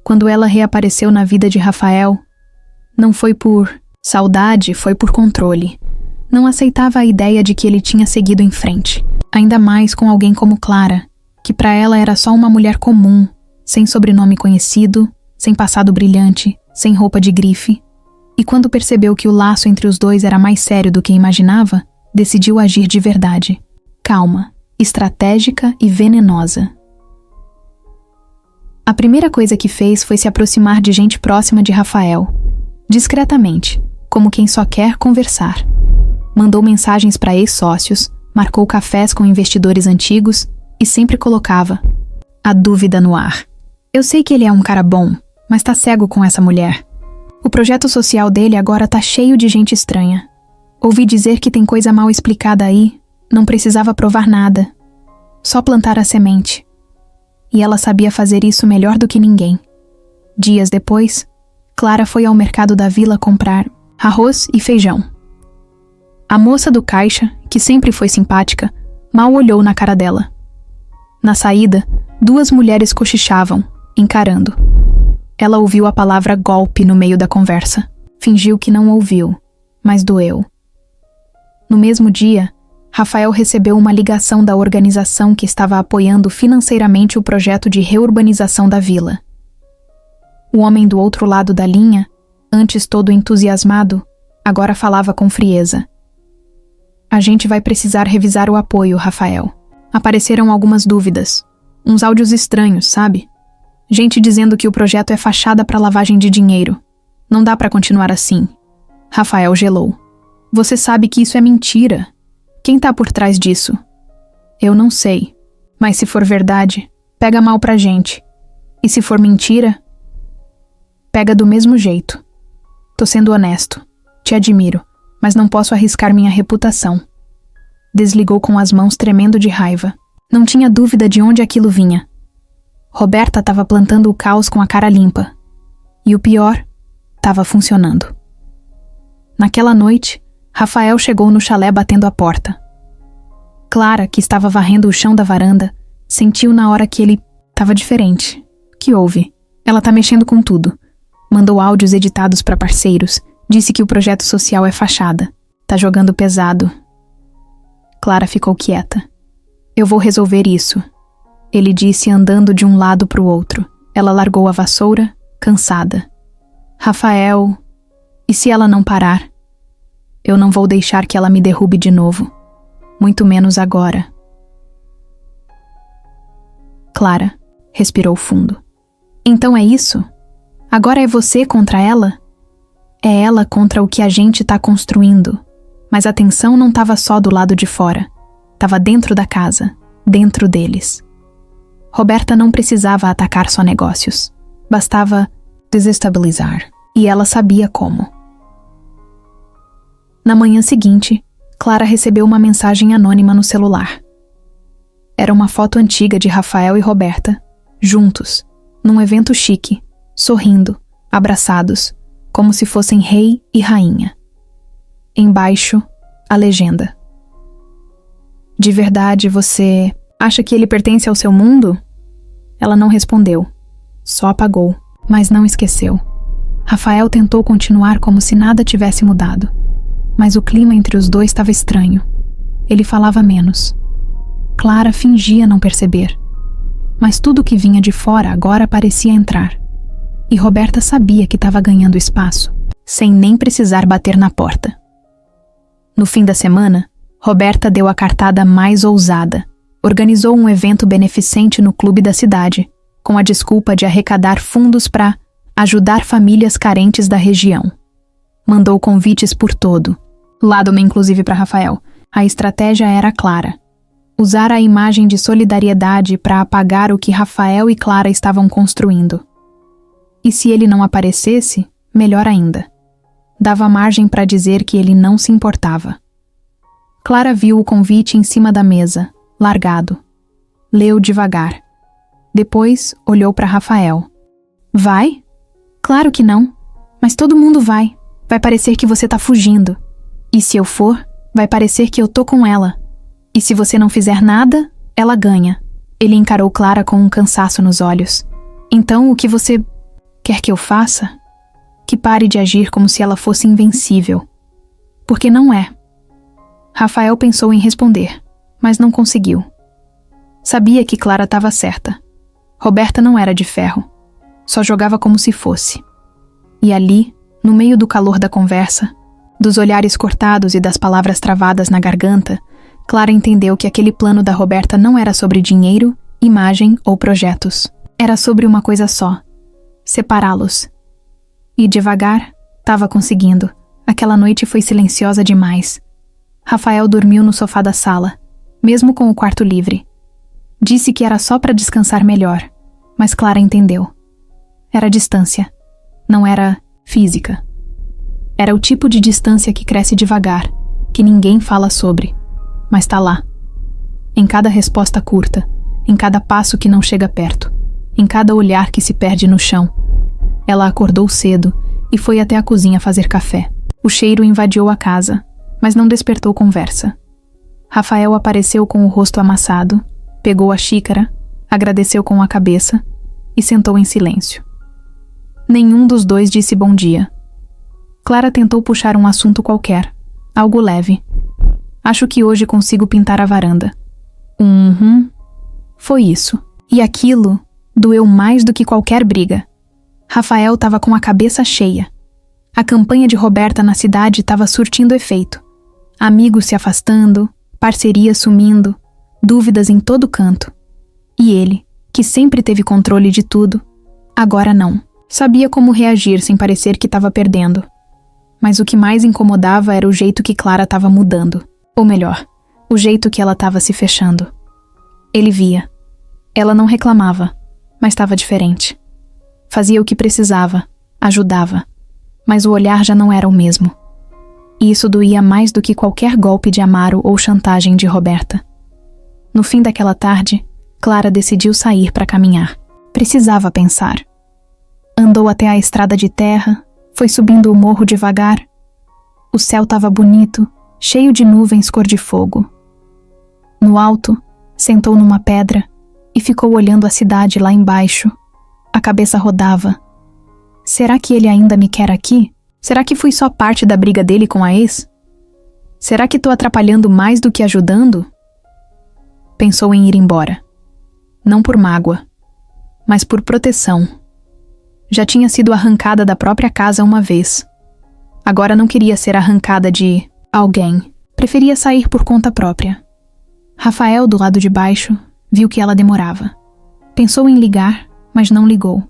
Quando ela reapareceu na vida de Rafael, não foi por saudade, foi por controle. Não aceitava a ideia de que ele tinha seguido em frente. Ainda mais com alguém como Clara, que para ela era só uma mulher comum, sem sobrenome conhecido, sem passado brilhante, sem roupa de grife. E quando percebeu que o laço entre os dois era mais sério do que imaginava, decidiu agir de verdade. Calma, estratégica e venenosa. A primeira coisa que fez foi se aproximar de gente próxima de Rafael, discretamente, como quem só quer conversar. Mandou mensagens para ex-sócios, marcou cafés com investidores antigos e sempre colocava a dúvida no ar. Eu sei que ele é um cara bom, mas tá cego com essa mulher. O projeto social dele agora tá cheio de gente estranha. Ouvi dizer que tem coisa mal explicada aí, não precisava provar nada. Só plantar a semente. E ela sabia fazer isso melhor do que ninguém. Dias depois, Clara foi ao mercado da vila comprar arroz e feijão. A moça do caixa, que sempre foi simpática, mal olhou na cara dela. Na saída, 2 mulheres cochichavam, encarando. Ela ouviu a palavra golpe no meio da conversa. Fingiu que não ouviu, mas doeu. No mesmo dia, Rafael recebeu uma ligação da organização que estava apoiando financeiramente o projeto de reurbanização da vila. O homem do outro lado da linha, antes todo entusiasmado, agora falava com frieza. A gente vai precisar revisar o apoio, Rafael. Apareceram algumas dúvidas. Uns áudios estranhos, sabe? Gente dizendo que o projeto é fachada para lavagem de dinheiro. Não dá para continuar assim. Rafael gelou. Você sabe que isso é mentira. Quem tá por trás disso? Eu não sei. Mas se for verdade, pega mal pra gente. E se for mentira, pega do mesmo jeito. Tô sendo honesto. Te admiro, mas não posso arriscar minha reputação. Desligou com as mãos tremendo de raiva. Não tinha dúvida de onde aquilo vinha. Roberta estava plantando o caos com a cara limpa. E o pior, estava funcionando. Naquela noite, Rafael chegou no chalé batendo a porta. Clara, que estava varrendo o chão da varanda, sentiu na hora que ele estava diferente. O que houve? Ela tá mexendo com tudo. Mandou áudios editados para parceiros. Disse que o projeto social é fachada. Tá jogando pesado. Clara ficou quieta. Eu vou resolver isso, ele disse andando de um lado para o outro. Ela largou a vassoura, cansada. Rafael, e se ela não parar? Eu não vou deixar que ela me derrube de novo. Muito menos agora. Clara respirou fundo. Então é isso? Agora é você contra ela? É ela contra o que a gente tá construindo. Mas a tensão não estava só do lado de fora. Estava dentro da casa, dentro deles. Roberta não precisava atacar só negócios. Bastava desestabilizar. E ela sabia como. Na manhã seguinte, Clara recebeu uma mensagem anônima no celular. Era uma foto antiga de Rafael e Roberta, juntos, num evento chique, sorrindo, abraçados, como se fossem rei e rainha. Embaixo, a legenda. De verdade, você acha que ele pertence ao seu mundo? Ela não respondeu. Só apagou, mas não esqueceu. Rafael tentou continuar como se nada tivesse mudado. Mas o clima entre os dois estava estranho. Ele falava menos. Clara fingia não perceber. Mas tudo que vinha de fora agora parecia entrar. E Roberta sabia que estava ganhando espaço, sem nem precisar bater na porta. No fim da semana, Roberta deu a cartada mais ousada. Organizou um evento beneficente no clube da cidade, com a desculpa de arrecadar fundos para ajudar famílias carentes da região. Mandou convites por todo, lado-me inclusive para Rafael. A estratégia era clara. Usar a imagem de solidariedade para apagar o que Rafael e Clara estavam construindo. E se ele não aparecesse, melhor ainda. Dava margem para dizer que ele não se importava. Clara viu o convite em cima da mesa, largado. Leu devagar. Depois olhou para Rafael. Vai? Claro que não. Mas todo mundo vai. Vai parecer que você tá fugindo. E se eu for, vai parecer que eu tô com ela. E se você não fizer nada, ela ganha. Ele encarou Clara com um cansaço nos olhos. Então o que você quer que eu faça? Que pare de agir como se ela fosse invencível. Porque não é. Rafael pensou em responder, mas não conseguiu. Sabia que Clara estava certa. Roberta não era de ferro. Só jogava como se fosse. E ali, no meio do calor da conversa, dos olhares cortados e das palavras travadas na garganta, Clara entendeu que aquele plano da Roberta não era sobre dinheiro, imagem ou projetos. Era sobre uma coisa só: separá-los. E devagar, estava conseguindo. Aquela noite foi silenciosa demais. Rafael dormiu no sofá da sala, mesmo com o quarto livre. Disse que era só para descansar melhor, mas Clara entendeu. Era distância, não era física. Era o tipo de distância que cresce devagar, que ninguém fala sobre, mas tá lá. Em cada resposta curta, em cada passo que não chega perto, em cada olhar que se perde no chão. Ela acordou cedo e foi até a cozinha fazer café. O cheiro invadiu a casa, mas não despertou conversa. Rafael apareceu com o rosto amassado, pegou a xícara, agradeceu com a cabeça e sentou em silêncio. Nenhum dos dois disse bom dia. Clara tentou puxar um assunto qualquer, algo leve. Acho que hoje consigo pintar a varanda. Foi isso. E aquilo doeu mais do que qualquer briga. Rafael estava com a cabeça cheia. A campanha de Roberta na cidade estava surtindo efeito. Amigos se afastando, parcerias sumindo, dúvidas em todo canto. E ele, que sempre teve controle de tudo, agora não. Sabia como reagir sem parecer que estava perdendo. Mas o que mais incomodava era o jeito que Clara estava mudando. Ou melhor, o jeito que ela estava se fechando. Ele via. Ela não reclamava, mas estava diferente. Fazia o que precisava, ajudava, mas o olhar já não era o mesmo. E isso doía mais do que qualquer golpe de Amaro ou chantagem de Roberta. No fim daquela tarde, Clara decidiu sair para caminhar. Precisava pensar. Andou até a estrada de terra, foi subindo o morro devagar. O céu estava bonito, cheio de nuvens cor de fogo. No alto, sentou numa pedra e ficou olhando a cidade lá embaixo. A cabeça rodava. Será que ele ainda me quer aqui? Será que fui só parte da briga dele com a ex? Será que estou atrapalhando mais do que ajudando? Pensou em ir embora. Não por mágoa, mas por proteção. Já tinha sido arrancada da própria casa uma vez. Agora não queria ser arrancada de alguém. Preferia sair por conta própria. Rafael, do lado de baixo, viu que ela demorava. Pensou em ligar, mas não ligou.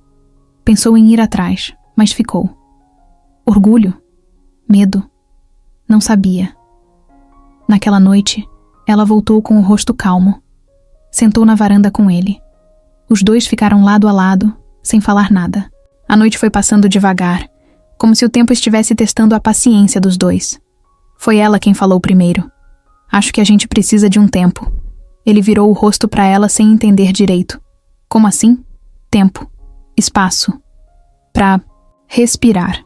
Pensou em ir atrás, mas ficou. Orgulho? Medo? Não sabia. Naquela noite, ela voltou com o rosto calmo. Sentou na varanda com ele. Os dois ficaram lado a lado, sem falar nada. A noite foi passando devagar, como se o tempo estivesse testando a paciência dos dois. Foi ela quem falou primeiro. Acho que a gente precisa de um tempo. Ele virou o rosto para ela sem entender direito. Como assim? Tempo. Espaço. Pra respirar.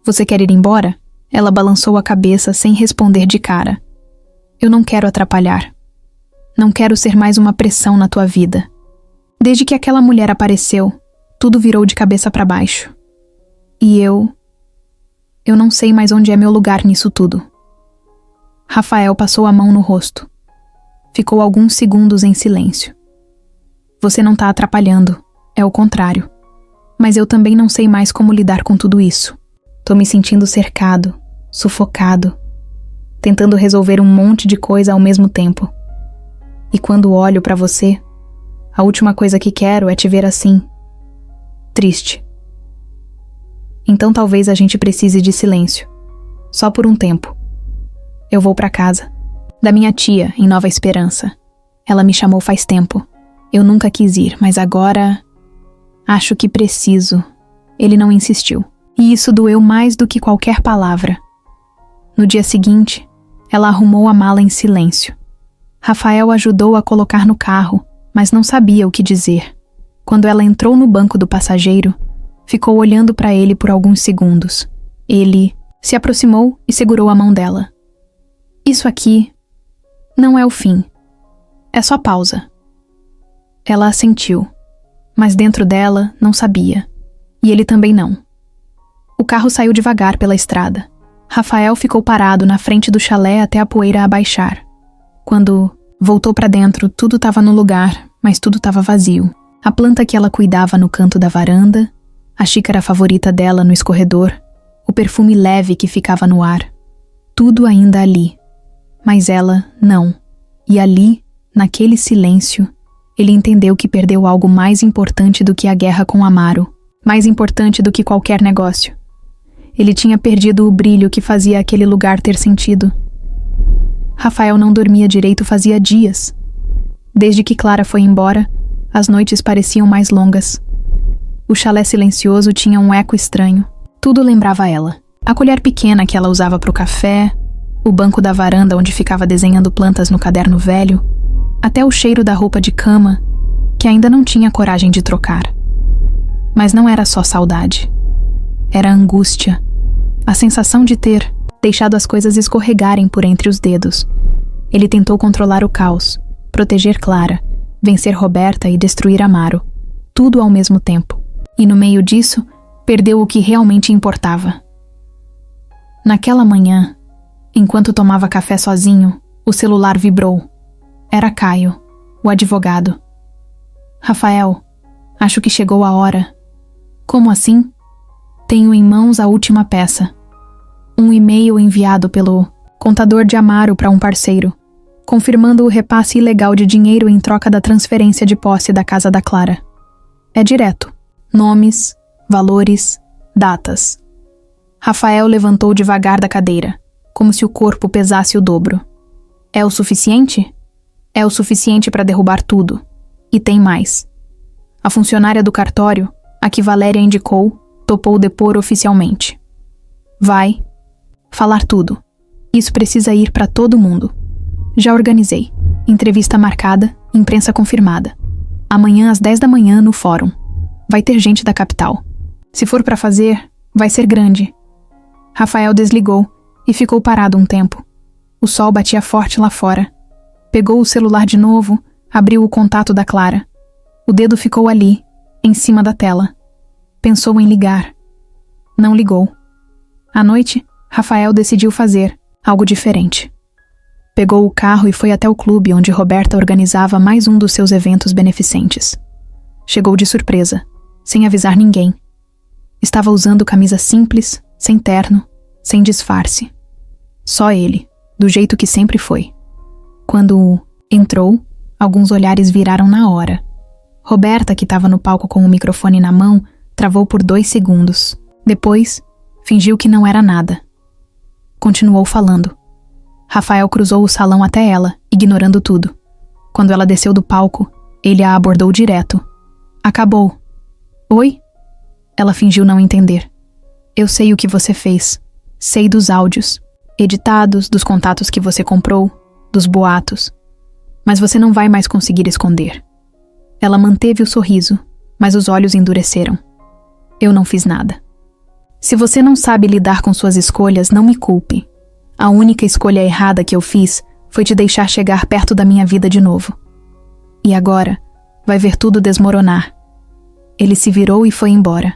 Você quer ir embora? Ela balançou a cabeça sem responder de cara. Eu não quero atrapalhar. Não quero ser mais uma pressão na tua vida. Desde que aquela mulher apareceu, tudo virou de cabeça para baixo. E eu não sei mais onde é meu lugar nisso tudo. Rafael passou a mão no rosto. Ficou alguns segundos em silêncio. Você não tá atrapalhando, é o contrário. Mas eu também não sei mais como lidar com tudo isso. Tô me sentindo cercado, sufocado, tentando resolver um monte de coisa ao mesmo tempo. E quando olho pra você, a última coisa que quero é te ver assim, triste. Então talvez a gente precise de silêncio, só por um tempo. Eu vou pra casa, da minha tia, em Nova Esperança. Ela me chamou faz tempo. Eu nunca quis ir, mas agora acho que preciso. Ele não insistiu. E isso doeu mais do que qualquer palavra. No dia seguinte, ela arrumou a mala em silêncio. Rafael ajudou a colocar no carro, mas não sabia o que dizer. Quando ela entrou no banco do passageiro, ficou olhando para ele por alguns segundos. Ele se aproximou e segurou a mão dela. Isso aqui não é o fim. É só pausa. Ela assentiu, mas dentro dela não sabia. E ele também não. O carro saiu devagar pela estrada. Rafael ficou parado na frente do chalé até a poeira abaixar. Quando voltou para dentro, tudo estava no lugar, mas tudo estava vazio. A planta que ela cuidava no canto da varanda, a xícara favorita dela no escorredor, o perfume leve que ficava no ar. Tudo ainda ali. Mas ela não. E ali, naquele silêncio, ele entendeu que perdeu algo mais importante do que a guerra com Amaro, mais importante do que qualquer negócio. Ele tinha perdido o brilho que fazia aquele lugar ter sentido. Rafael não dormia direito fazia dias. Desde que Clara foi embora, as noites pareciam mais longas. O chalé silencioso tinha um eco estranho. Tudo lembrava ela. A colher pequena que ela usava para o café, o banco da varanda onde ficava desenhando plantas no caderno velho, até o cheiro da roupa de cama, que ainda não tinha coragem de trocar. Mas não era só saudade. Era angústia, a sensação de ter deixado as coisas escorregarem por entre os dedos. Ele tentou controlar o caos, proteger Clara, vencer Roberta e destruir Amaro, tudo ao mesmo tempo. E no meio disso, perdeu o que realmente importava. Naquela manhã, enquanto tomava café sozinho, o celular vibrou. Era Caio, o advogado. Rafael, acho que chegou a hora. Como assim? Tenho em mãos a última peça. Um e-mail enviado pelo contador de Amaro para um parceiro, confirmando o repasse ilegal de dinheiro em troca da transferência de posse da casa da Clara. É direto. Nomes, valores, datas. Rafael levantou devagar da cadeira, como se o corpo pesasse o dobro. É o suficiente? É o suficiente para derrubar tudo. E tem mais. A funcionária do cartório, a que Valéria indicou, topou depor oficialmente. Vai falar tudo. Isso precisa ir para todo mundo. Já organizei. Entrevista marcada, imprensa confirmada. Amanhã às 10 da manhã no fórum. Vai ter gente da capital. Se for para fazer, vai ser grande. Rafael desligou e ficou parado um tempo. O sol batia forte lá fora. Pegou o celular de novo, abriu o contato da Clara. O dedo ficou ali, em cima da tela. Pensou em ligar. Não ligou. À noite, Rafael decidiu fazer algo diferente. Pegou o carro e foi até o clube onde Roberta organizava mais um dos seus eventos beneficentes. Chegou de surpresa, sem avisar ninguém. Estava usando camisa simples, sem terno, sem disfarce. Só ele, do jeito que sempre foi. Quando entrou, alguns olhares viraram na hora. Roberta, que estava no palco com o microfone na mão, travou por 2 segundos. Depois, fingiu que não era nada. Continuou falando. Rafael cruzou o salão até ela, ignorando tudo. Quando ela desceu do palco, ele a abordou direto. Acabou. Oi? Ela fingiu não entender. Eu sei o que você fez. Sei dos áudios, editados, dos contatos que você comprou, dos boatos. Mas você não vai mais conseguir esconder. Ela manteve o sorriso, mas os olhos endureceram. Eu não fiz nada. Se você não sabe lidar com suas escolhas, não me culpe. A única escolha errada que eu fiz foi te deixar chegar perto da minha vida de novo. E agora, vai ver tudo desmoronar. Ele se virou e foi embora.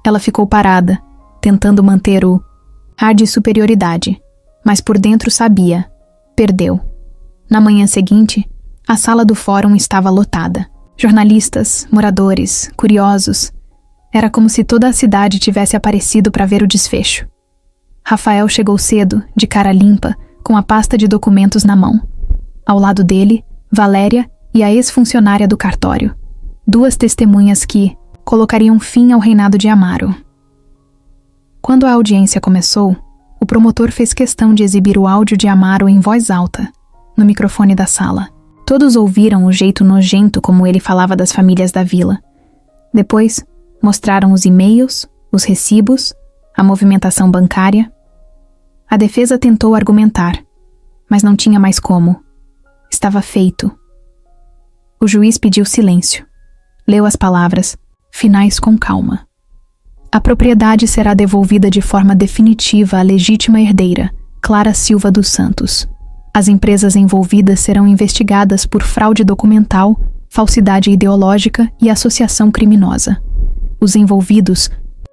Ela ficou parada, tentando manter o ar de superioridade, mas por dentro sabia. Perdeu. Na manhã seguinte, a sala do fórum estava lotada. Jornalistas, moradores, curiosos. Era como se toda a cidade tivesse aparecido para ver o desfecho. Rafael chegou cedo, de cara limpa, com a pasta de documentos na mão. Ao lado dele, Valéria e a ex-funcionária do cartório. 2 testemunhas que colocariam fim ao reinado de Amaro. Quando a audiência começou, o promotor fez questão de exibir o áudio de Amaro em voz alta, no microfone da sala. Todos ouviram o jeito nojento como ele falava das famílias da vila. Depois, mostraram os e-mails, os recibos, a movimentação bancária. A defesa tentou argumentar, mas não tinha mais como. Estava feito. O juiz pediu silêncio. Leu as palavras, finais com calma. A propriedade será devolvida de forma definitiva à legítima herdeira, Clara Silva dos Santos. As empresas envolvidas serão investigadas por fraude documental, falsidade ideológica e associação criminosa. Os envolvidos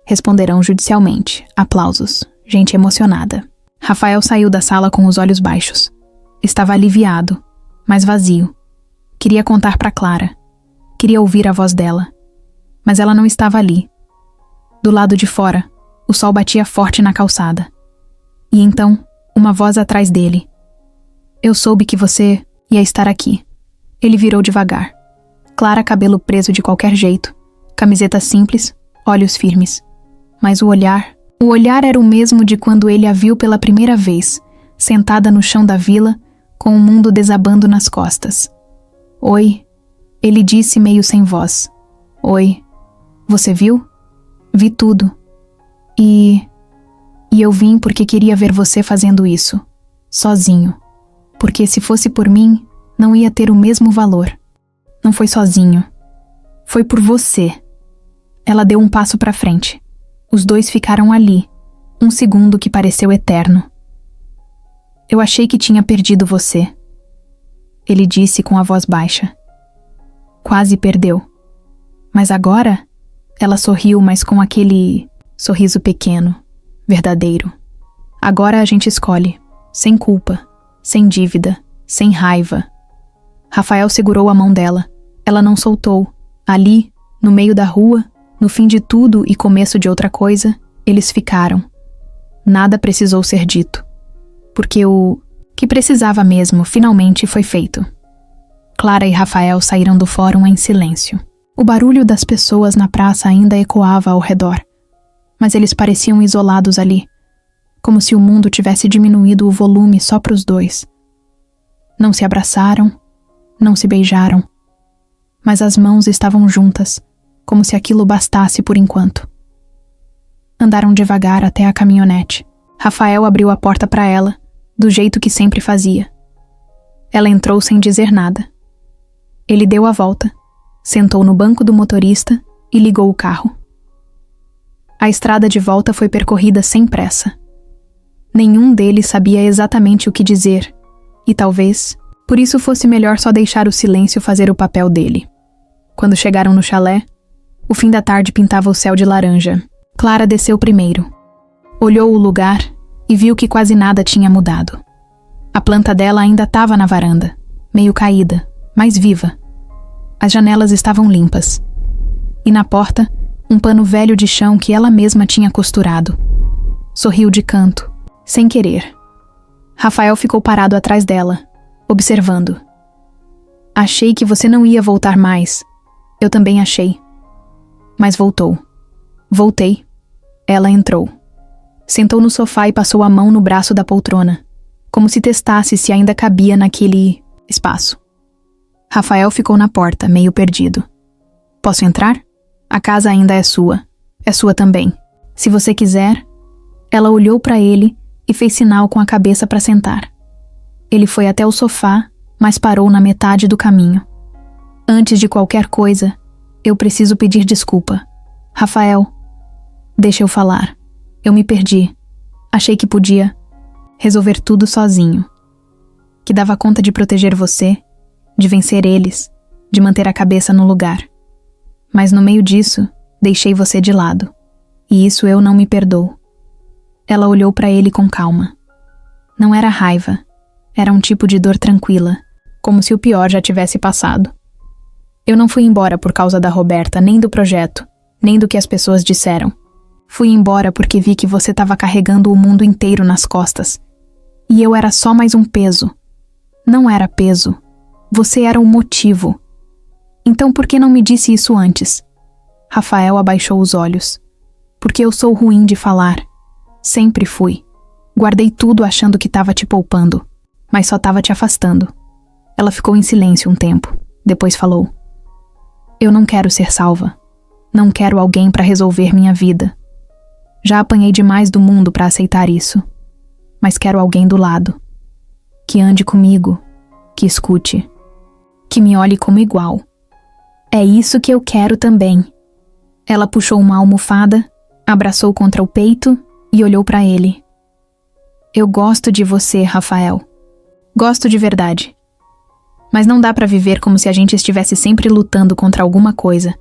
responderão judicialmente. Aplausos. Gente emocionada. Rafael saiu da sala com os olhos baixos. Estava aliviado, mas vazio. Queria contar para Clara. Queria ouvir a voz dela. Mas ela não estava ali. Do lado de fora, o sol batia forte na calçada. E então, uma voz atrás dele. Eu soube que você ia estar aqui. Ele virou devagar. Clara, cabelo preso de qualquer jeito. Camiseta simples, olhos firmes. Mas o olhar era o mesmo de quando ele a viu pela primeira vez, sentada no chão da vila, com o mundo desabando nas costas. Oi, ele disse meio sem voz. Oi, você viu? Vi tudo. E eu vim porque queria ver você fazendo isso, sozinho. Porque se fosse por mim, não ia ter o mesmo valor. Não foi sozinho. Foi por você. Ela deu um passo para frente. Os dois ficaram ali, um segundo que pareceu eterno. Eu achei que tinha perdido você. Ele disse com a voz baixa. Quase perdeu. Mas agora, ela sorriu, mas com aquele sorriso pequeno, verdadeiro. Agora a gente escolhe, sem culpa, sem dívida, sem raiva. Rafael segurou a mão dela. Ela não soltou. Ali, no meio da rua, no fim de tudo e começo de outra coisa, eles ficaram. Nada precisou ser dito. Porque o que precisava mesmo finalmente foi feito. Clara e Rafael saíram do fórum em silêncio. O barulho das pessoas na praça ainda ecoava ao redor, mas eles pareciam isolados ali, como se o mundo tivesse diminuído o volume só para os dois. Não se abraçaram, não se beijaram, mas as mãos estavam juntas, como se aquilo bastasse por enquanto. Andaram devagar até a caminhonete. Rafael abriu a porta para ela, do jeito que sempre fazia. Ela entrou sem dizer nada. Ele deu a volta, sentou no banco do motorista e ligou o carro. A estrada de volta foi percorrida sem pressa. Nenhum deles sabia exatamente o que dizer, e talvez, por isso fosse melhor só deixar o silêncio fazer o papel dele. Quando chegaram no chalé, o fim da tarde pintava o céu de laranja. Clara desceu primeiro. Olhou o lugar e viu que quase nada tinha mudado. A planta dela ainda estava na varanda, meio caída, mas viva. As janelas estavam limpas. E na porta, um pano velho de chão que ela mesma tinha costurado. Sorriu de canto, sem querer. Rafael ficou parado atrás dela, observando. Achei que você não ia voltar mais. Eu também achei. Mas voltou. Voltei. Ela entrou. Sentou no sofá e passou a mão no braço da poltrona, como se testasse se ainda cabia naquele espaço. Rafael ficou na porta, meio perdido. Posso entrar? A casa ainda é sua. É sua também. Se você quiser. Ela olhou para ele e fez sinal com a cabeça para sentar. Ele foi até o sofá, mas parou na metade do caminho. Antes de qualquer coisa, eu preciso pedir desculpa. Rafael, deixa eu falar. Eu me perdi. Achei que podia resolver tudo sozinho. Que dava conta de proteger você, de vencer eles, de manter a cabeça no lugar. Mas no meio disso, deixei você de lado. E isso eu não me perdoo. Ela olhou para ele com calma. Não era raiva. Era um tipo de dor tranquila, como se o pior já tivesse passado. Eu não fui embora por causa da Roberta, nem do projeto, nem do que as pessoas disseram. Fui embora porque vi que você estava carregando o mundo inteiro nas costas. E eu era só mais um peso. Não era peso. Você era um motivo. Então por que não me disse isso antes? Rafael abaixou os olhos. Porque eu sou ruim de falar. Sempre fui. Guardei tudo achando que estava te poupando, mas só estava te afastando. Ela ficou em silêncio um tempo. Depois falou. Eu não quero ser salva. Não quero alguém para resolver minha vida. Já apanhei demais do mundo para aceitar isso. Mas quero alguém do lado. Que ande comigo. Que escute. Que me olhe como igual. É isso que eu quero também. Ela puxou uma almofada, abraçou contra o peito e olhou para ele. Eu gosto de você, Rafael. Gosto de verdade. Mas não dá para viver como se a gente estivesse sempre lutando contra alguma coisa.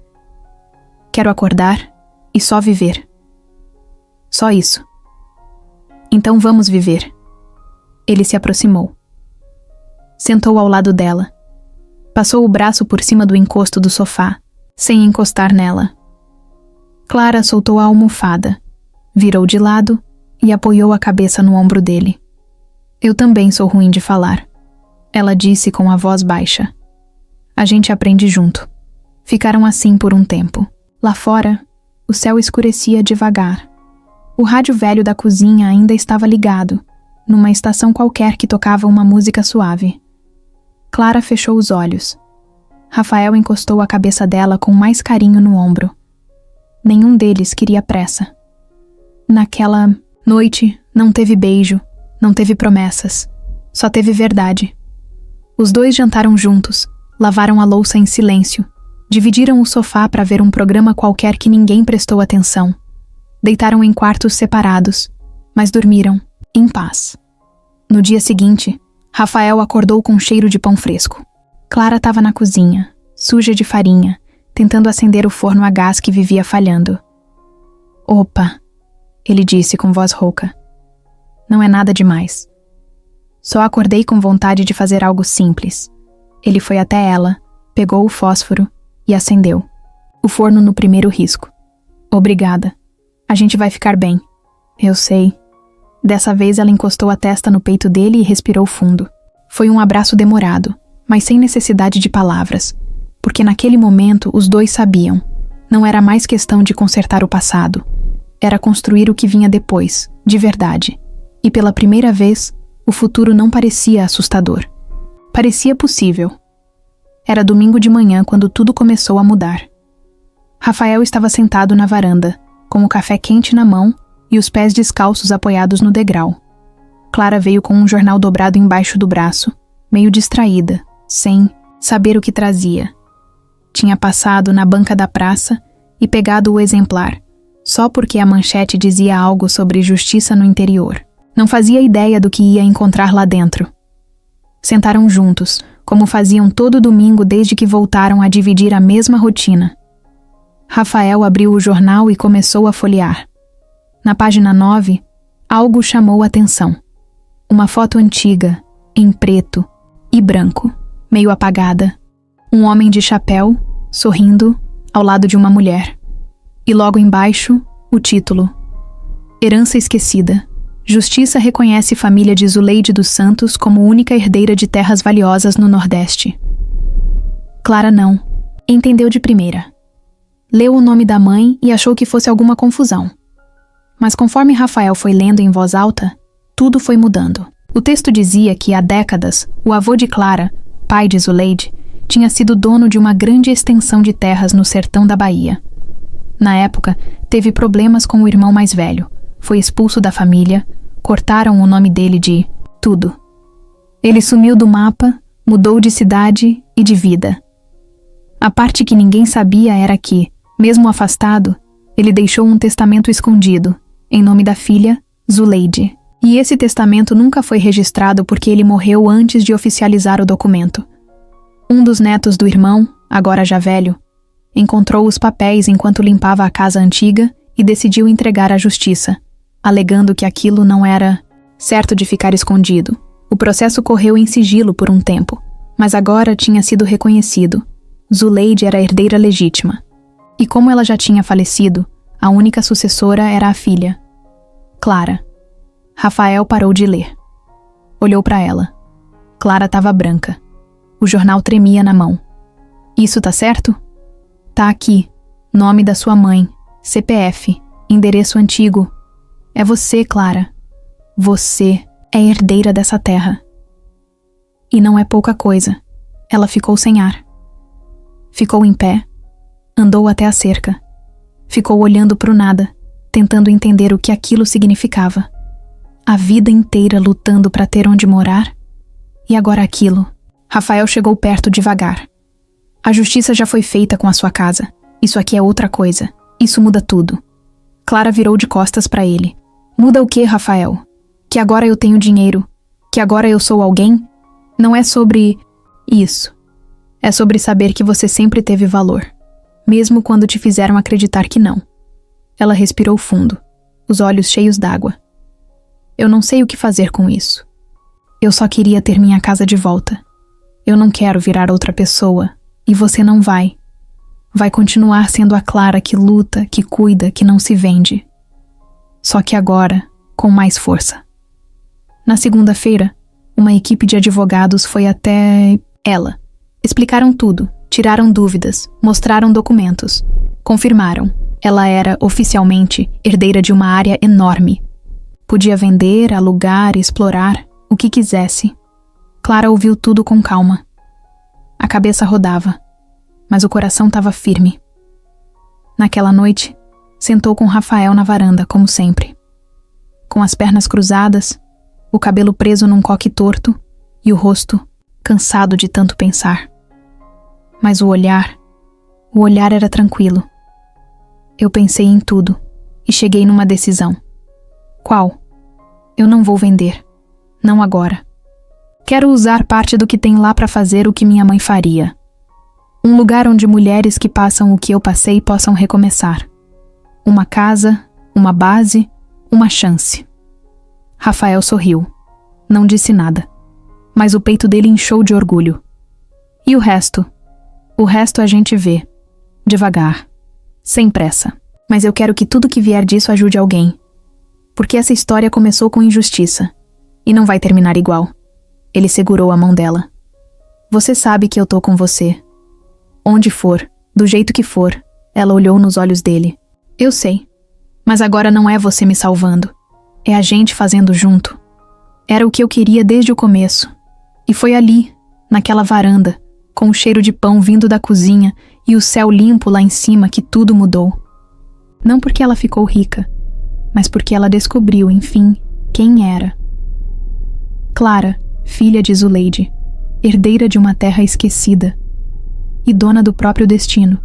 Quero acordar e só viver. Só isso. Então vamos viver. Ele se aproximou. Sentou ao lado dela. Passou o braço por cima do encosto do sofá, sem encostar nela. Clara soltou a almofada, virou de lado e apoiou a cabeça no ombro dele. Eu também sou ruim de falar, ela disse com a voz baixa. A gente aprende junto. Ficaram assim por um tempo. Lá fora, o céu escurecia devagar. O rádio velho da cozinha ainda estava ligado, numa estação qualquer que tocava uma música suave. Clara fechou os olhos. Rafael encostou a cabeça dela com mais carinho no ombro. Nenhum deles queria pressa. Naquela noite, não teve beijo, não teve promessas, só teve verdade. Os dois jantaram juntos, lavaram a louça em silêncio, dividiram o sofá para ver um programa qualquer que ninguém prestou atenção. Deitaram em quartos separados, mas dormiram, em paz. No dia seguinte, Rafael acordou com cheiro de pão fresco. Clara estava na cozinha, suja de farinha, tentando acender o forno a gás que vivia falhando. Opa, ele disse com voz rouca. Não é nada demais. Só acordei com vontade de fazer algo simples. Ele foi até ela, pegou o fósforo e acendeu. O forno no primeiro risco. Obrigada. A gente vai ficar bem. Eu sei. Dessa vez ela encostou a testa no peito dele e respirou fundo. Foi um abraço demorado, mas sem necessidade de palavras, porque naquele momento os dois sabiam. Não era mais questão de consertar o passado. Era construir o que vinha depois, de verdade. E pela primeira vez, o futuro não parecia assustador. Parecia possível. Era domingo de manhã quando tudo começou a mudar. Rafael estava sentado na varanda, com o café quente na mão e os pés descalços apoiados no degrau. Clara veio com um jornal dobrado embaixo do braço, meio distraída, sem saber o que trazia. Tinha passado na banca da praça e pegado o exemplar, só porque a manchete dizia algo sobre justiça no interior. Não fazia ideia do que ia encontrar lá dentro. Sentaram juntos, como faziam todo domingo desde que voltaram a dividir a mesma rotina. Rafael abriu o jornal e começou a folhear. Na página 9, algo chamou a atenção. Uma foto antiga, em preto e branco, meio apagada. Um homem de chapéu, sorrindo, ao lado de uma mulher. E logo embaixo, o título. Herança esquecida. Justiça reconhece família de Zuleide dos Santos como única herdeira de terras valiosas no Nordeste. Clara não. Entendeu de primeira. Leu o nome da mãe e achou que fosse alguma confusão. Mas conforme Rafael foi lendo em voz alta, tudo foi mudando. O texto dizia que há décadas, o avô de Clara, pai de Zuleide, tinha sido dono de uma grande extensão de terras no sertão da Bahia. Na época, teve problemas com o irmão mais velho. Foi expulso da família, cortaram o nome dele de tudo. Ele sumiu do mapa, mudou de cidade e de vida. A parte que ninguém sabia era que, mesmo afastado, ele deixou um testamento escondido, em nome da filha, Zuleide. E esse testamento nunca foi registrado porque ele morreu antes de oficializar o documento. Um dos netos do irmão, agora já velho, encontrou os papéis enquanto limpava a casa antiga e decidiu entregar à justiça, alegando que aquilo não era certo de ficar escondido. O processo correu em sigilo por um tempo, mas agora tinha sido reconhecido. Zuleide era a herdeira legítima. E como ela já tinha falecido, a única sucessora era a filha, Clara. Rafael parou de ler. Olhou para ela. Clara estava branca. O jornal tremia na mão. Isso tá certo? Tá aqui. Nome da sua mãe, CPF, endereço antigo. É você, Clara. Você é herdeira dessa terra. E não é pouca coisa. Ela ficou sem ar. Ficou em pé. Andou até a cerca. Ficou olhando pro nada, tentando entender o que aquilo significava. A vida inteira lutando para ter onde morar. E agora aquilo. Rafael chegou perto devagar. A justiça já foi feita com a sua casa. Isso aqui é outra coisa. Isso muda tudo. Clara virou de costas para ele. Muda o quê, Rafael? Que agora eu tenho dinheiro? Que agora eu sou alguém? Não é sobre isso. É sobre saber que você sempre teve valor, mesmo quando te fizeram acreditar que não. Ela respirou fundo, os olhos cheios d'água. Eu não sei o que fazer com isso. Eu só queria ter minha casa de volta. Eu não quero virar outra pessoa, e você não vai. Vai continuar sendo a Clara que luta, que cuida, que não se vende. Só que agora, com mais força. Na segunda-feira, uma equipe de advogados foi até ela. Explicaram tudo, tiraram dúvidas, mostraram documentos. Confirmaram. Ela era, oficialmente, herdeira de uma área enorme. Podia vender, alugar, explorar, o que quisesse. Clara ouviu tudo com calma. A cabeça rodava, mas o coração estava firme. Naquela noite, sentou com Rafael na varanda, como sempre. Com as pernas cruzadas, o cabelo preso num coque torto e o rosto cansado de tanto pensar. Mas o olhar era tranquilo. Eu pensei em tudo e cheguei numa decisão. Qual? Eu não vou vender. Não agora. Quero usar parte do que tem lá para fazer o que minha mãe faria. Um lugar onde mulheres que passam o que eu passei possam recomeçar. Uma casa, uma base, uma chance. Rafael sorriu. Não disse nada. Mas o peito dele inchou de orgulho. E o resto? O resto a gente vê. Devagar. Sem pressa. Mas eu quero que tudo que vier disso ajude alguém. Porque essa história começou com injustiça. E não vai terminar igual. Ele segurou a mão dela. Você sabe que eu tô com você. Onde for, do jeito que for, ela olhou nos olhos dele. Eu sei. Mas agora não é você me salvando. É a gente fazendo junto. Era o que eu queria desde o começo. E foi ali, naquela varanda, com o cheiro de pão vindo da cozinha e o céu limpo lá em cima que tudo mudou. Não porque ela ficou rica, mas porque ela descobriu, enfim, quem era. Clara, filha de Zuleide, herdeira de uma terra esquecida e dona do próprio destino,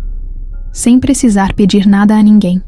sem precisar pedir nada a ninguém.